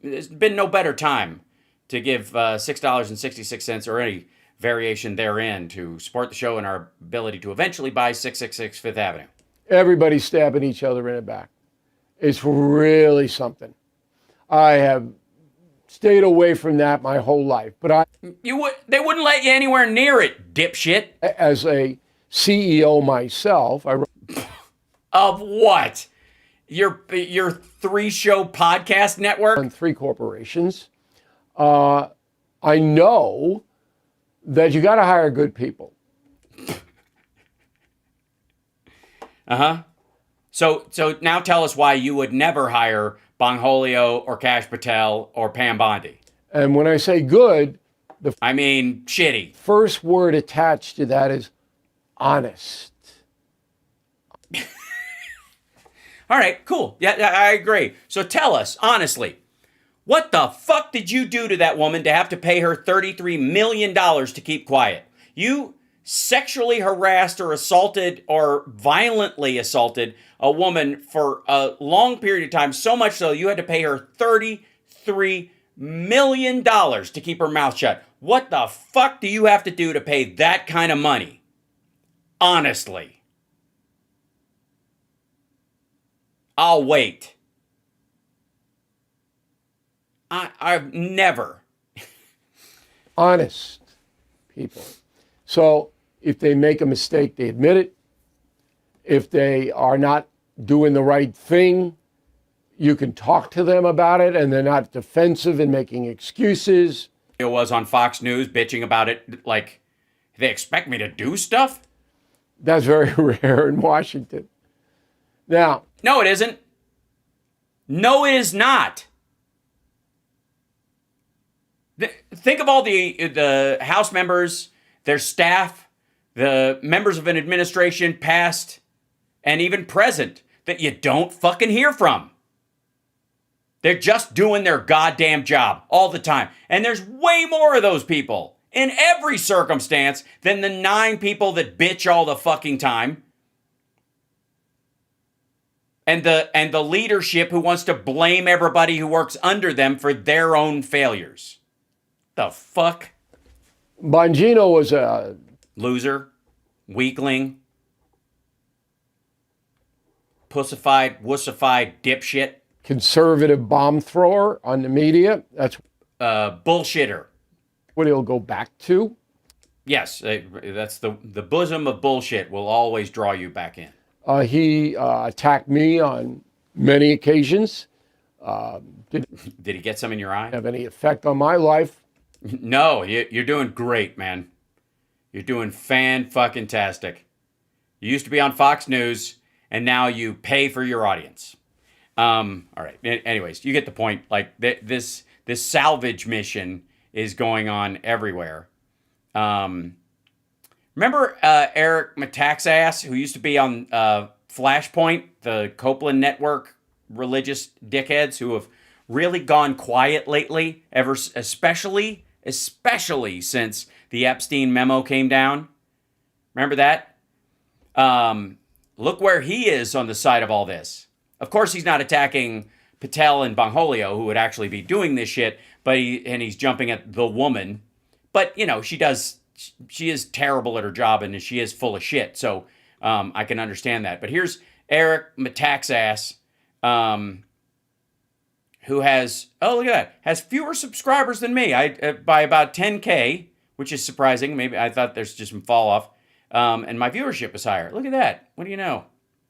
S1: It's been no better time to give $6.66 or any variation therein to support the show and our ability to eventually buy 666 Fifth Avenue.
S12: Everybody's stabbing each other in the back. It's really something. I have stayed away from that my whole life, but
S1: they wouldn't let you anywhere near it, dipshit.
S12: As a CEO myself,
S1: of what? Your 3-show podcast network?
S12: On 3 corporations. I know that you got to hire good people.
S1: Uh-huh. So now tell us why you would never hire Bongholio or Kash Patel or Pam Bondi.
S12: And when I say good,
S1: I mean shitty.
S12: First word attached to that is honest.
S1: All right, cool. Yeah, I agree. So tell us, honestly, what the fuck did you do to that woman to have to pay her $33 million to keep quiet? You sexually harassed or assaulted or violently assaulted a woman for a long period of time, so much so you had to pay her $33 million to keep her mouth shut. What the fuck do you have to do to pay that kind of money? Honestly. I'll wait. I've never.
S12: Honest people. So if they make a mistake, they admit it. If they are not doing the right thing, you can talk to them about it and they're not defensive and making excuses.
S1: It was on Fox News bitching about it like, they expect me to do stuff?
S12: That's very rare in Washington. Now.
S1: No, it isn't. No, it is not. Think of all the House members, their staff, the members of an administration, past and even present, that you don't fucking hear from. They're just doing their goddamn job all the time. And there's way more of those people in every circumstance than the 9 people that bitch all the fucking time. And the leadership who wants to blame everybody who works under them for their own failures. The fuck?
S12: Bongino was a
S1: loser, weakling, pussified, wussified dipshit.
S12: Conservative bomb thrower on the media. That's
S1: bullshitter.
S12: What he'll go back to.
S1: Yes, that's the bosom of bullshit will always draw you back in.
S12: He attacked me on many occasions.
S1: Did he get some in your eye?
S12: Have any effect on my life?
S1: No, you're doing great, man. You're doing fan-fucking-tastic. You used to be on Fox News, and now you pay for your audience. All right. Anyways, you get the point. Like this salvage mission is going on everywhere. Remember Eric Metaxas, who used to be on Flashpoint, the Copeland Network religious dickheads who have really gone quiet lately, especially especially since the Epstein memo came down. Remember that? Look where he is on the side of all this. Of course, he's not attacking Patel and Bangholio, who would actually be doing this shit, but he's jumping at the woman. But, you know, she is terrible at her job, and she is full of shit. So I can understand that. But here's Eric Metaxas, who has, oh, look at that, has fewer subscribers than me by about 10K, which is surprising. Maybe I thought there's just some fall off. And my viewership is higher. Look at that. What do you know?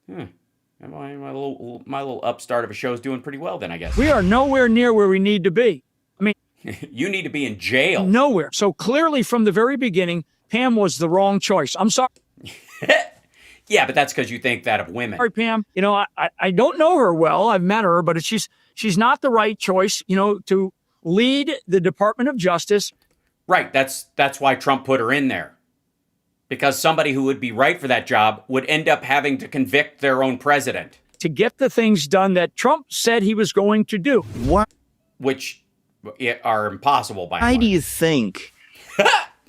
S1: My little upstart of a show is doing pretty well then, I guess.
S13: We are nowhere near where we need to be. I mean,
S1: you need to be in jail.
S13: Nowhere. So clearly from the very beginning, Pam was the wrong choice. I'm sorry.
S1: Yeah, but that's because you think that of women.
S13: Sorry, Pam. You know, I don't know her well. I've met her, but she's not the right choice, you know, to lead the Department of Justice.
S1: Right. That's why Trump put her in there. Because somebody who would be right for that job would end up having to convict their own president.
S13: To get the things done that Trump said he was going to do.
S14: What?
S1: Which are impossible by
S14: Why do you think?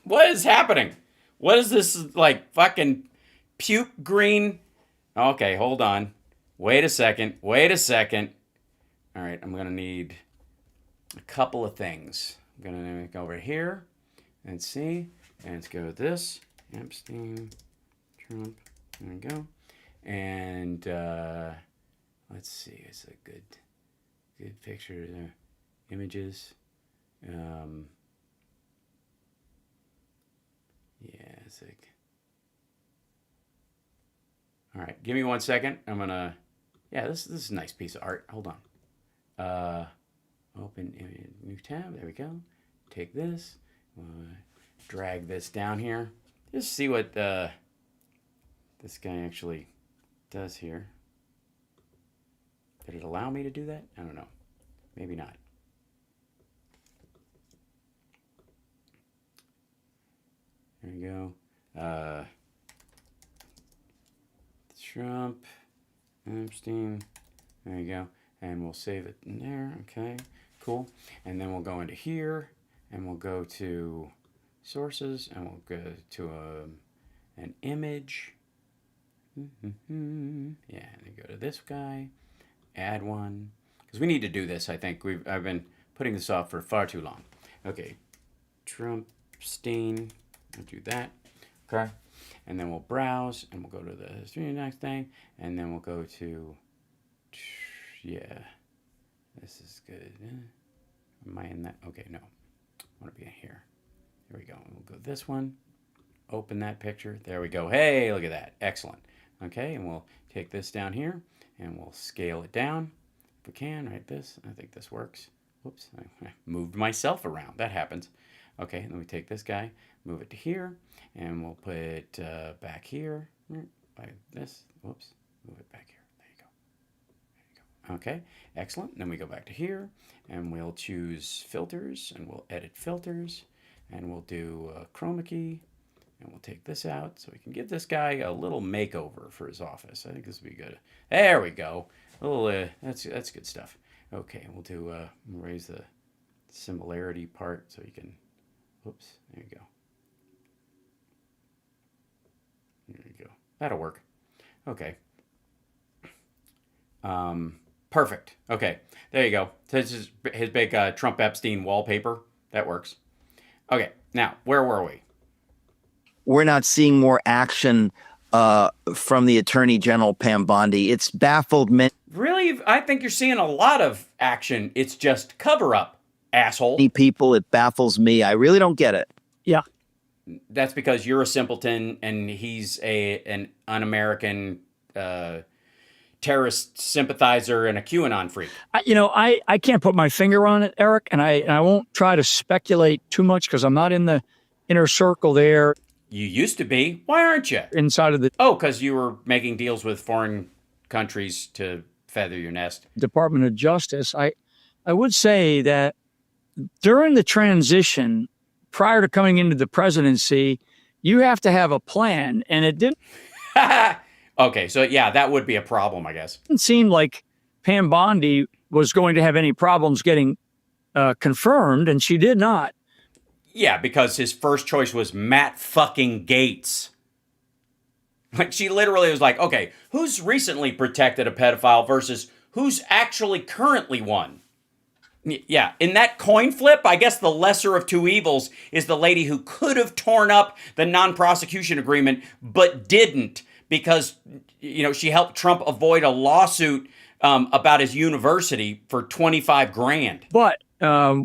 S1: What is happening? What is this, like, fucking puke green? Okay, hold on. Wait a second. All right, I'm going to need a couple of things. I'm going to go over here and see. And let's go with this. Epstein, Trump, there we go. And let's see, it's a good picture there. Images. Yeah, it's like. All right, give me 1 second. I'm gonna. Yeah, this is a nice piece of art. Hold on. Open new tab. There we go. Take this. Drag this down here. Just see what this guy actually does here. Did it allow me to do that? I don't know. Maybe not. There we go. Trump, Epstein. There you go. And we'll save it in there. Okay, cool. And then we'll go into here, and we'll go to sources, and we'll go to an image. Yeah, and then go to this guy, add one, because we need to do this. I think I've been putting this off for far too long. Okay, Trumpstein. I'll do that. Okay, and then we'll browse, and we'll go to the history next thing, and then we'll go to, yeah, this is good. Am I in that? Okay, no, I want to be in here. Here we go. We'll go this one. Open that picture. There we go. Hey, look at that. Excellent. Okay, and we'll take this down here, and we'll scale it down if we can. Right, this. I think this works. Whoops, I moved myself around. That happens. Okay, and then we take this guy, move it to here, and we'll put it back here. Like this. Whoops, move it back here. There you go. There you go. Okay, excellent. And then we go back to here, and we'll choose filters, and we'll edit filters. And we'll do chroma key, and we'll take this out so we can give this guy a little makeover for his office. I think this would be good. There we go. A little, that's good stuff. Okay, we'll do raise the similarity part so you can. Whoops, there you go. There you go. That'll work. Okay. Perfect. Okay, there you go. So this is his big Trump Epstein wallpaper. That works. Okay, now, where were we?
S14: We're not seeing more action from the Attorney General, Pam Bondi. It's baffled many.
S1: Really? I think you're seeing a lot of action. It's just cover-up, asshole.
S14: People, it baffles me. I really don't get it.
S13: Yeah.
S1: That's because you're a simpleton and he's an un-American terrorist sympathizer and a QAnon freak.
S13: I can't put my finger on it, Eric, and I won't try to speculate too much because I'm not in the inner circle there.
S1: You used to be. Why aren't you?
S13: Inside of the...
S1: Oh, because you were making deals with foreign countries to feather your nest.
S13: Department of Justice. I would say that during the transition, prior to coming into the presidency, you have to have a plan, and it didn't...
S1: Okay, so yeah, that would be a problem, I guess.
S13: It didn't seem like Pam Bondi was going to have any problems getting confirmed, and she did not.
S1: Yeah, because his first choice was Matt fucking Gaetz. Like, she literally was like, okay, who's recently protected a pedophile versus who's actually currently one? Yeah, in that coin flip, I guess the lesser of two evils is the lady who could have torn up the non-prosecution agreement, but didn't because, she helped Trump avoid a lawsuit about his university for $25,000.
S13: But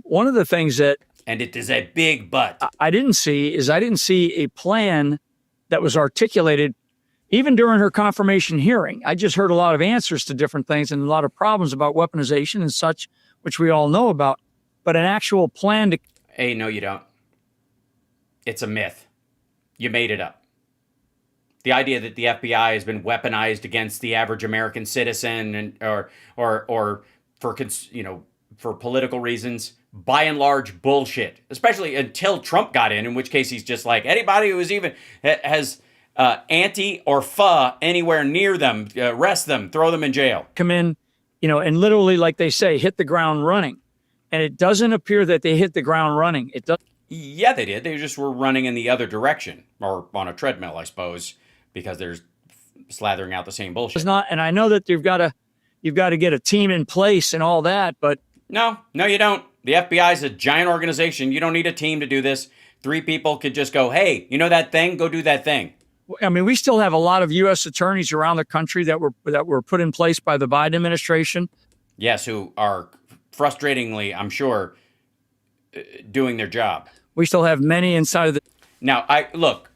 S13: one of the things that...
S1: And it is a big but.
S13: I didn't see a plan that was articulated even during her confirmation hearing. I just heard a lot of answers to different things and a lot of problems about weaponization and such, which we all know about. But an actual plan to...
S1: Hey, no, you don't. It's a myth. You made it up. The idea that the FBI has been weaponized against the average American citizen or for political reasons, by and large, bullshit. Especially until Trump got in which case he's just like, anybody who is even has anti or pho anywhere near them, arrest them, throw them in jail.
S13: Come in, and literally, like they say, hit the ground running. And it doesn't appear that they hit the ground running. It does.
S1: Yeah, they did. They just were running in the other direction, or on a treadmill, I suppose, because they're slathering out the same bullshit.
S13: It's not, and I know that you've got to get a team in place and all that, but
S1: no, you don't. The FBI is a giant organization. You don't need a team to do this. 3 people could just go, hey, you know that thing? Go do that thing.
S13: I mean, we still have a lot of U.S. attorneys around the country that were put in place by the Biden administration.
S1: Yes, who are frustratingly, I'm sure, doing their job.
S13: We still have many inside of the...
S1: Now, look,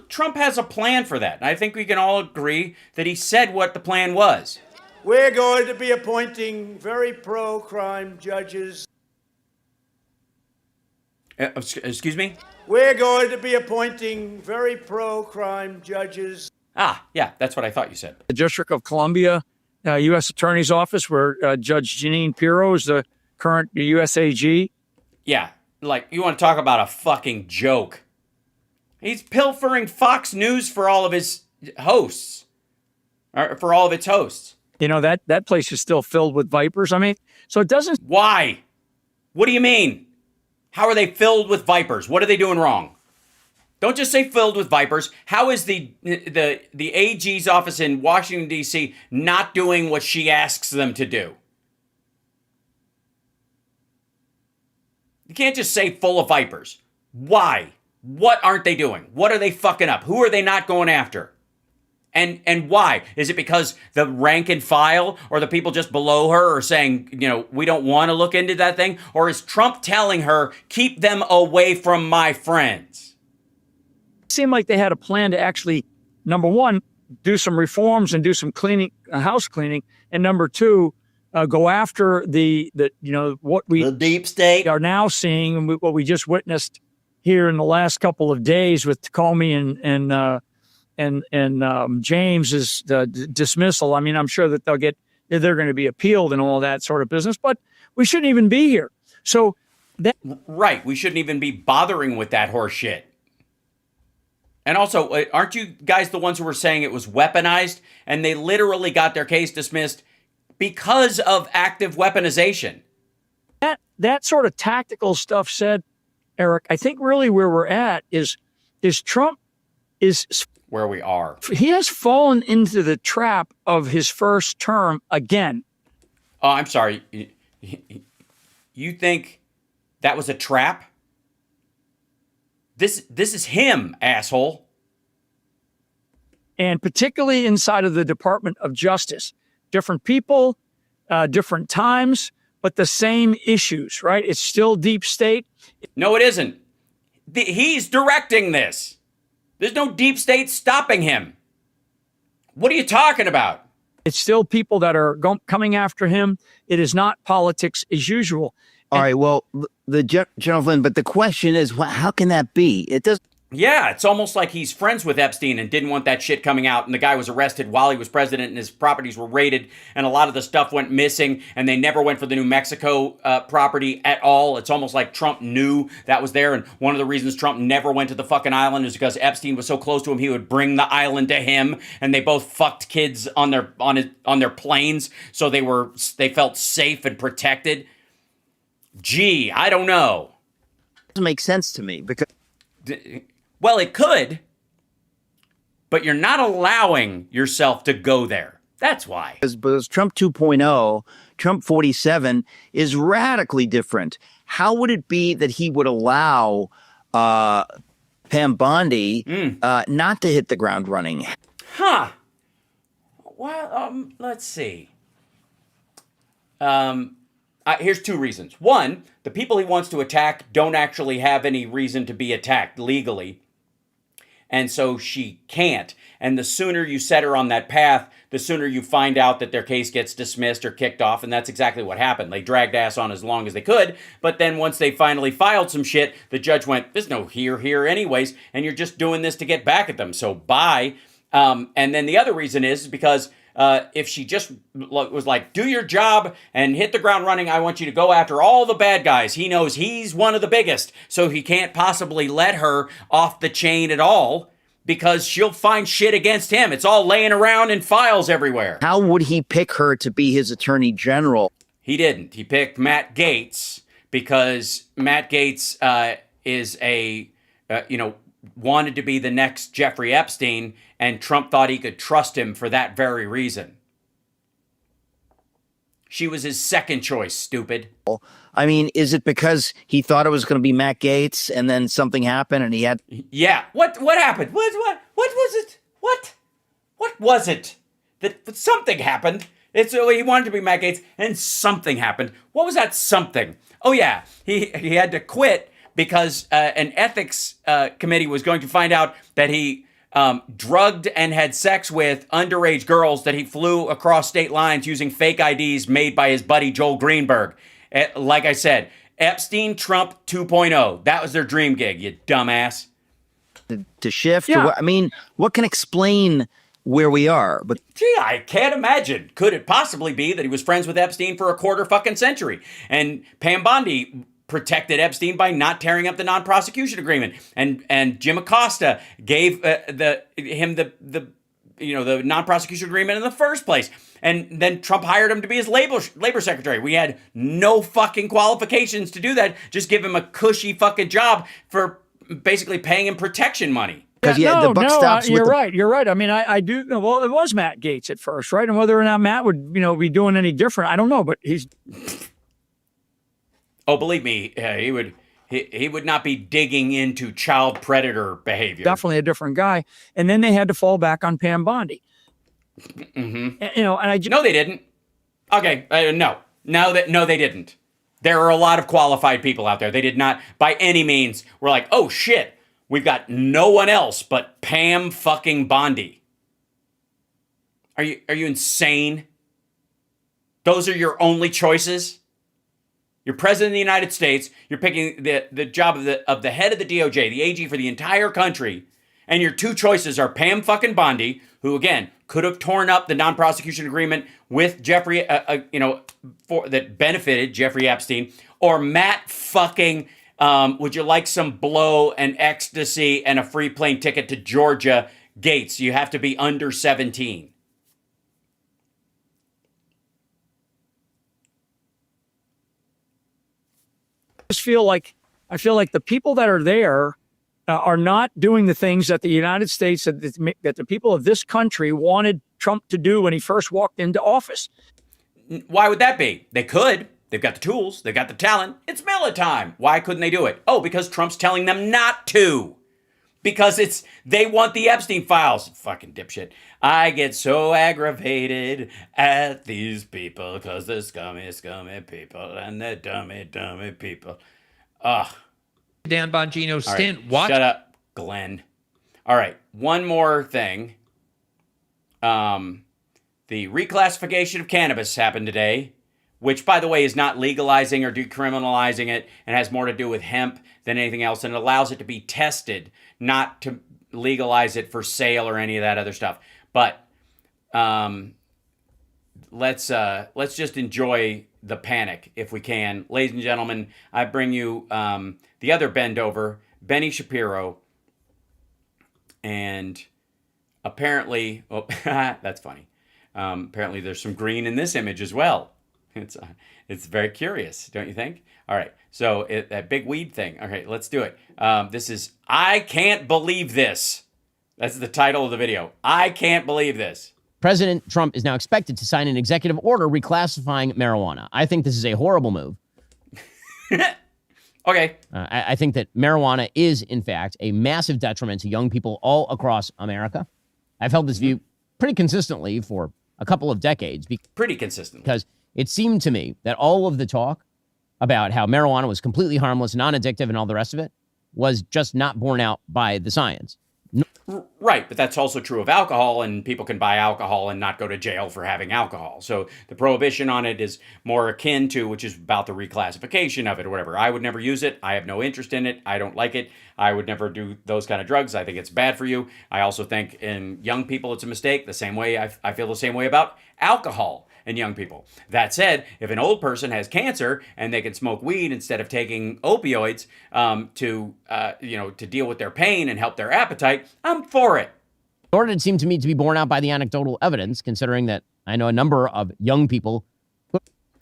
S1: Trump has a plan for that. I think we can all agree that he said what the plan was.
S15: We're going to be appointing very pro-crime judges.
S1: Excuse me?
S15: We're going to be appointing very pro-crime judges.
S1: Yeah, that's what I thought you said.
S13: The District of Columbia U.S. Attorney's Office, where Judge Jeanine Pirro is the current U.S. AG.
S1: Yeah, like, you want to talk about a fucking joke. He's pilfering Fox News for all of his hosts. Or for all of its hosts.
S13: That place is still filled with vipers. I mean, so it doesn't...
S1: Why? What do you mean? How are they filled with vipers? What are they doing wrong? Don't just say filled with vipers. How is the AG's office in Washington, D.C. not doing what she asks them to do? You can't just say full of vipers. Why? What aren't they doing? What are they fucking up? Who are they not going after? And why? Is it because the rank and file or the people just below her are saying, we don't want to look into that thing? Or is Trump telling her, keep them away from my friends?
S13: It seemed like they had a plan to actually, number one, do some reforms and do some cleaning, house cleaning. And number two, go after the
S1: deep state
S13: are now seeing, and what we just witnessed here in the last couple of days with Comey and James's dismissal. I mean, I'm sure that they're going to be appealed and all that sort of business, but we shouldn't even be here. So
S1: right. We shouldn't even be bothering with that horse shit. And also, aren't you guys the ones who were saying it was weaponized and they literally got their case dismissed because of active weaponization?
S13: That sort of tactical stuff said, Eric, I think really where we're at is Trump is
S1: where we are.
S13: He has fallen into the trap of his first term again.
S1: Oh, I'm sorry. You think that was a trap? This is him, asshole.
S13: And particularly inside of the Department of Justice. Different people, different times, but the same issues, right? It's still deep state.
S1: No, it isn't. He's directing this. There's no deep state stopping him. What are you talking about?
S13: It's still people that are coming after him. It is not politics as usual.
S14: All right, well, the gentleman, but the question is, how can that be? It does.
S1: Yeah, it's almost like he's friends with Epstein and didn't want that shit coming out. And the guy was arrested while he was president and his properties were raided. And a lot of the stuff went missing and they never went for the New Mexico property at all. It's almost like Trump knew that was there. And one of the reasons Trump never went to the fucking island is because Epstein was so close to him, he would bring the island to him. And they both fucked kids on their planes. So they felt safe and protected. Gee, I don't know.
S14: doesn't make sense to me because
S1: Well, it could, but you're not allowing yourself to go there. That's why.
S14: because Trump 2.0, Trump 47 is radically different. How would it be that he would allow Pam Bondi not to hit the ground running?
S1: Huh. Well, let's see. Here's two reasons. One, the people he wants to attack don't actually have any reason to be attacked legally. And so she can't. And the sooner you set her on that path, the sooner you find out that their case gets dismissed or kicked off. And that's exactly what happened. They dragged ass on as long as they could. But then once they finally filed some shit, the judge went, there's no here anyways. And you're just doing this to get back at them. So bye. And then the other reason is because if she just was like, do your job and hit the ground running, I want you to go after all the bad guys. He knows he's one of the biggest, so he can't possibly let her off the chain at all because she'll find shit against him. It's all laying around in files everywhere.
S14: How would he pick her to be his attorney general?
S1: He didn't. He picked Matt Gaetz because Matt Gaetz is wanted to be the next Jeffrey Epstein, and Trump thought he could trust him for that very reason. She was his second choice, stupid.
S14: I mean, is it because he thought it was going to be Matt Gaetz and then something happened and he had...
S1: Yeah. What happened? What was it? What was it? That something happened. He wanted to be Matt Gaetz and something happened. What was that something? Oh yeah, he had to quit because an ethics committee was going to find out that he drugged and had sex with underage girls that he flew across state lines using fake IDs made by his buddy Joel Greenberg. Like I said, Epstein, Trump 2.0. That was their dream gig, you dumbass.
S14: To shift?
S1: Yeah.
S14: I mean, what can explain where we are? But
S1: gee, I can't imagine. Could it possibly be that he was friends with Epstein for a quarter fucking century? And Pam Bondi protected Epstein by not tearing up the non-prosecution agreement, and Jim Acosta gave him the non-prosecution agreement in the first place, and then Trump hired him to be his labor secretary. We had no fucking qualifications to do that. Just give him a cushy fucking job for basically paying him protection money.
S14: Because the buck stops.
S13: You're right. You're right. I mean, I do. Well, it was Matt Gaetz at first, right? And whether or not Matt would, be doing any different, I don't know. But he's.
S1: Oh, believe me, he would not be digging into child predator behavior.
S13: Definitely a different guy. And then they had to fall back on Pam Bondi.
S1: Mm-hmm.
S13: And
S1: no, they didn't. Okay, no, they didn't. There are a lot of qualified people out there. They did not, by any means, were like, oh shit, we've got no one else but Pam fucking Bondi. Are you insane? Those are your only choices? You're president of the United States. You're picking the job of the head of the DOJ, the AG for the entire country, and your two choices are Pam fucking Bondi, who again could have torn up the non-prosecution agreement with Jeffrey, that benefited Jeffrey Epstein, or Matt fucking. Would you like some blow and ecstasy and a free plane ticket to Georgia Gates? You have to be under 17.
S13: I feel like the people that are there are not doing the things that the United States, that the people of this country wanted Trump to do when he first walked into office.
S1: Why would that be? They could. They've got the tools. They've got the talent. It's Miller time. Why couldn't they do it? Oh, because Trump's telling them not to. Because they want the Epstein files. Fucking dipshit. I get so aggravated at these people because they're scummy people and they're dummy people. Ugh.
S10: Dan Bongino stint.
S1: Right,
S10: What?
S1: shut up, Glenn. All right, one more thing. The reclassification of cannabis happened today, which, by the way, is not legalizing or decriminalizing it and has more to do with hemp than anything else, and it allows it to be tested, not to legalize it for sale or any of that other stuff. But let's just enjoy the panic if we can. Ladies and gentlemen, I bring you the other bend over, Benny Shapiro, and apparently, that's funny. Apparently there's some green in this image as well. It's very curious, don't you think? All right, so that big weed thing. Okay, let's do it. This is I Can't Believe This. That's the title of the video. I can't believe this.
S16: President Trump is now expected to sign an executive order reclassifying marijuana. I think this is a horrible move.
S1: Okay.
S16: I think that marijuana is, in fact, a massive detriment to young people all across America. I've held this view pretty consistently for a couple of decades.
S1: Pretty consistently.
S16: Because it seemed to me that all of the talk about how marijuana was completely harmless, non-addictive, and all the rest of it was just not borne out by the science.
S1: Right, but that's also true of alcohol, and people can buy alcohol and not go to jail for having alcohol. So the prohibition on it is more akin to, which is about the reclassification of it or whatever. I would never use it. I have no interest in it. I don't like it. I would never do those kind of drugs. I think it's bad for you. I also think in young people it's a mistake. The same way I feel the same way about alcohol in young people. That said, if an old person has cancer and they can smoke weed instead of taking opioids to deal with their pain and help their appetite, I'm for it.
S16: Nor did it seem to me to be borne out by the anecdotal evidence, considering that I know a number of young people.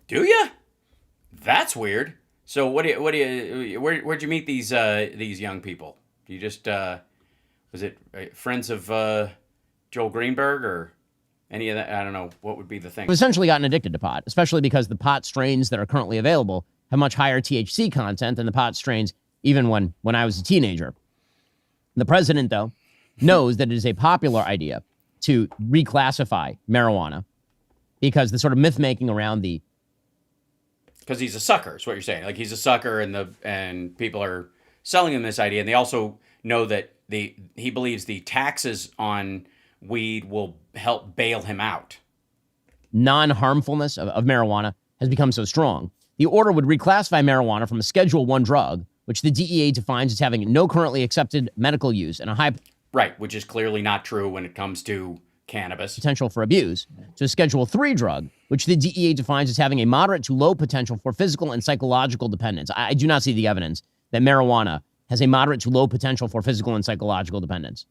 S1: Do you? That's weird. So where'd you meet these young people? You just was it friends of Joel Greenberg or any of that? I don't know. What would be the thing?
S16: I've essentially gotten addicted to pot, especially because the pot strains that are currently available have much higher THC content than the pot strains even when I was a teenager. The president, though, knows that it is a popular idea to reclassify marijuana because the sort of myth-making around the...
S1: Because he's a sucker, is what you're saying. Like, he's a sucker, and people are selling him this idea, and they also know that he believes the taxes on weed will help bail him out.
S16: Non-harmfulness of marijuana has become so strong. The order would reclassify marijuana from a Schedule I drug, which the DEA defines as having no currently accepted medical use and a high...
S1: Right, which is clearly not true when it comes to cannabis.
S16: ...potential for abuse, to a Schedule III drug, which the DEA defines as having a moderate to low potential for physical and psychological dependence. I do not see the evidence that marijuana has a moderate to low potential for physical and psychological dependence.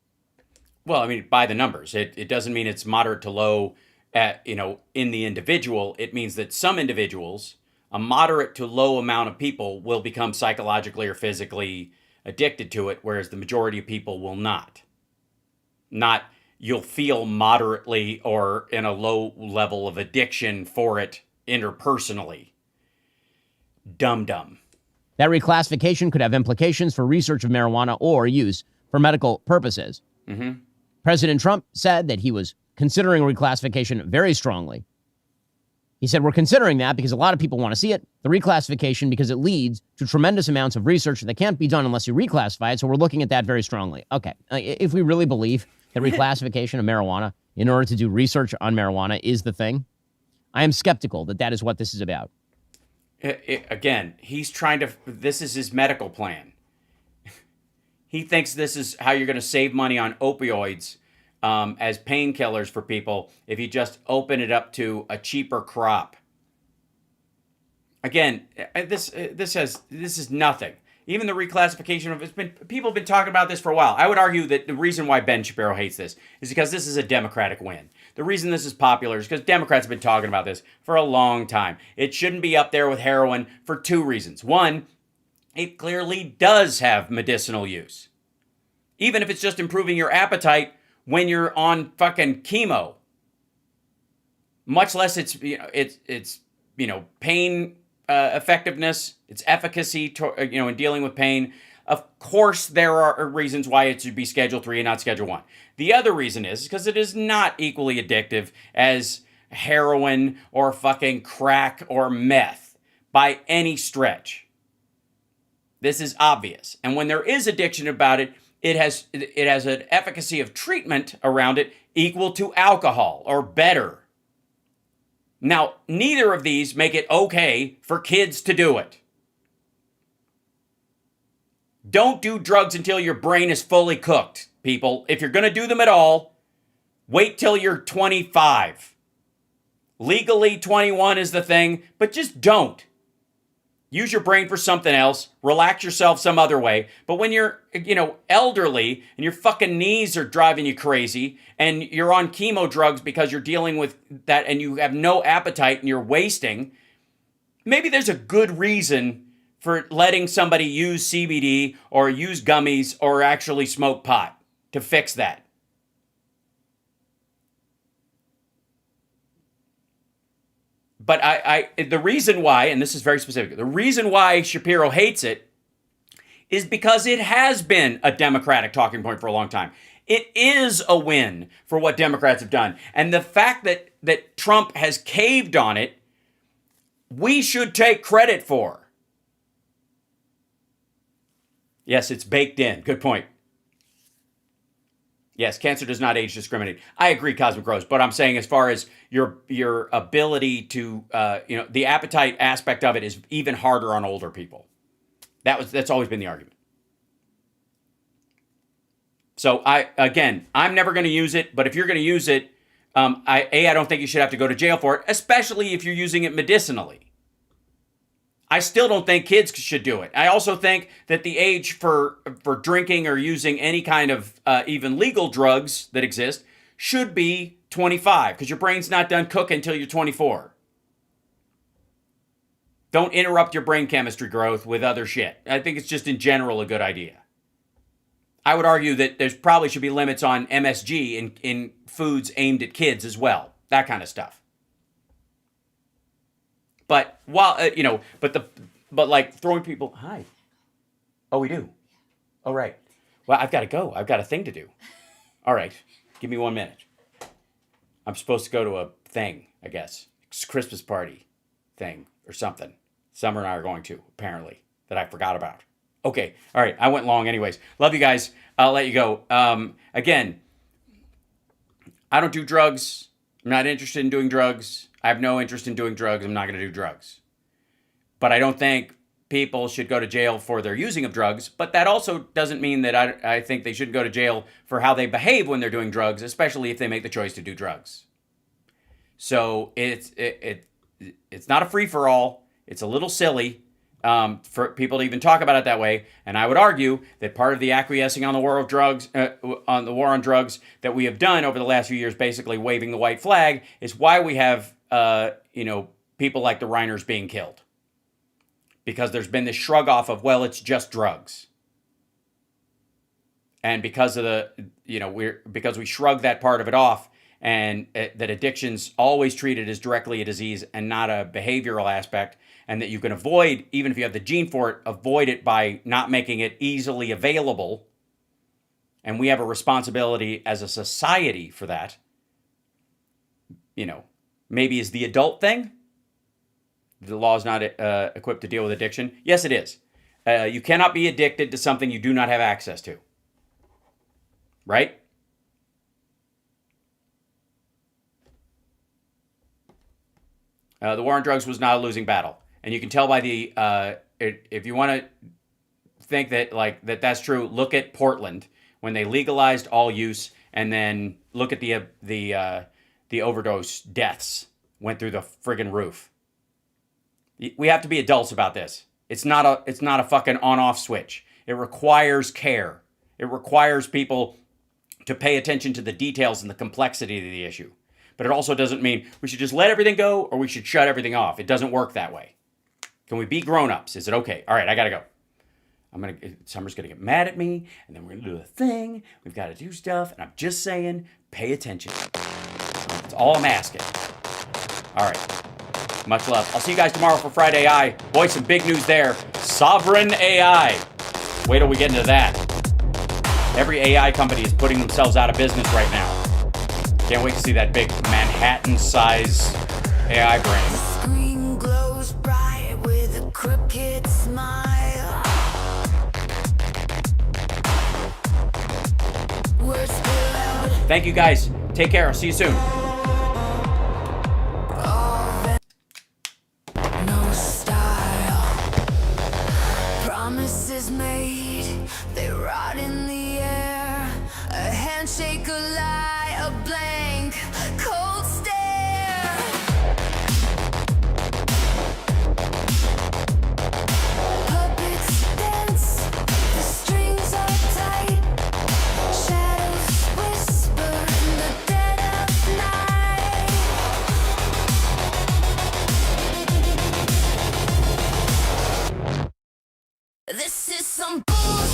S1: Well, I mean, by the numbers. It doesn't mean it's moderate to low in the individual. It means that some individuals, a moderate to low amount of people, will become psychologically or physically addicted to it, whereas the majority of people will not. Not you'll feel moderately or in a low level of addiction for it interpersonally. Dum-dum.
S16: That reclassification could have implications for research of marijuana or use for medical purposes.
S1: Mm-hmm.
S16: President Trump said that he was considering reclassification very strongly. He said, we're considering that because a lot of people want to see it, the reclassification, because it leads to tremendous amounts of research that can't be done unless you reclassify it. So we're looking at that very strongly. Okay, if we really believe that reclassification of marijuana in order to do research on marijuana is the thing, I am skeptical that that is what this is about.
S1: Again, this is his medical plan. He thinks this is how you're going to save money on opioids as painkillers for people if you just open it up to a cheaper crop. Again, this is nothing. Even the reclassification of people have been talking about this for a while. I would argue that the reason why Ben Shapiro hates this is because this is a Democratic win. The reason this is popular is because Democrats have been talking about this for a long time. It shouldn't be up there with heroin for two reasons. One, it clearly does have medicinal use. Even if it's just improving your appetite when you're on fucking chemo. Much less its pain effectiveness, its efficacy in dealing with pain. Of course, there are reasons why it should be Schedule 3 and not Schedule 1. The other reason is because it is not equally addictive as heroin or fucking crack or meth by any stretch. This is obvious. And when there is addiction about it, it has an efficacy of treatment around it equal to alcohol or better. Now, neither of these make it okay for kids to do it. Don't do drugs until your brain is fully cooked, people. If you're going to do them at all, wait till you're 25. Legally, 21 is the thing, but just don't. Use your brain for something else. Relax yourself some other way. But when you're, elderly and your fucking knees are driving you crazy and you're on chemo drugs because you're dealing with that and you have no appetite and you're wasting maybe there's a good reason for letting somebody use CBD or use gummies or actually smoke pot to fix that. But the reason why, and this is very specific, the reason why Shapiro hates it is because it has been a Democratic talking point for a long time. It is a win for what Democrats have done. And the fact that Trump has caved on it, we should take credit for. Yes, it's baked in. Good point. Yes, cancer does not age discriminate. I agree, Cosmic Rose, but I'm saying as far as your ability to, the appetite aspect of it is even harder on older people. That's always been the argument. So I'm never going to use it, but if you're going to use it, I don't think you should have to go to jail for it, especially if you're using it medicinally. I still don't think kids should do it. I also think that the age for drinking or using any kind of even legal drugs that exist should be 25, because your brain's not done cooking until you're 24. Don't interrupt your brain chemistry growth with other shit. I think it's just in general a good idea. I would argue that there's probably should be limits on MSG in foods aimed at kids as well. That kind of stuff. But while but like throwing people. Hi. Oh, we do. Oh, right. Well, I've got to go. I've got a thing to do. All right. Give me 1 minute. I'm supposed to go to a thing, I guess. It's a Christmas party thing or something. Summer and I are going to, apparently, that I forgot about. Okay. All right. I went long anyways. Love you guys. I'll let you go. Again, I don't do drugs. I'm not interested in doing drugs. I have no interest in doing drugs. I'm not going to do drugs. But I don't think people should go to jail for their using of drugs. But that also doesn't mean that I think they shouldn't go to jail for how they behave when they're doing drugs, especially if they make the choice to do drugs. So it's not a free-for-all. It's a little silly for people to even talk about it that way. And I would argue that part of the acquiescing on the war of drugs, on the war on drugs that we have done over the last few years, basically waving the white flag, is why we have people like the Reiners being killed. Because there's been this shrug off of, well, it's just drugs. And because of because we shrug that part of it off, and that addiction's always treated as directly a disease and not a behavioral aspect, and that you can avoid, even if you have the gene for it, avoid it by not making it easily available. And we have a responsibility as a society for that. Maybe is the adult thing. The law is not equipped to deal with addiction. Yes, it is. You cannot be addicted to something you do not have access to. Right? The war on drugs was not a losing battle. And you can tell by if you want to think that that's true, look at Portland when they legalized all use, and then look at the overdose deaths went through the friggin' roof. We have to be adults about this. It's not a fucking on-off switch. It requires care. It requires people to pay attention to the details and the complexity of the issue. But it also doesn't mean we should just let everything go or we should shut everything off. It doesn't work that way. Can we be grown-ups? Is it okay? All right, I gotta go. Summer's gonna get mad at me, and then we're gonna do a thing. We've got to do stuff, and I'm just saying, pay attention. That's all I'm asking. All right. Much love. I'll see you guys tomorrow for Friday AI. Boy, some big news there. Sovereign AI. Wait till we get into that. Every AI company is putting themselves out of business right now. Can't wait to see that big Manhattan-size AI brain.
S2: Screen glows bright with a crooked smile. We're still out.
S1: Thank you guys. Take care. I'll see you soon.
S2: No style. Promises made, they rot in the air. A handshake, a lie, a blank, cold stare. Puppets dance, the strings are tight. Shadows whisper in the dead of night. This is some bullshit.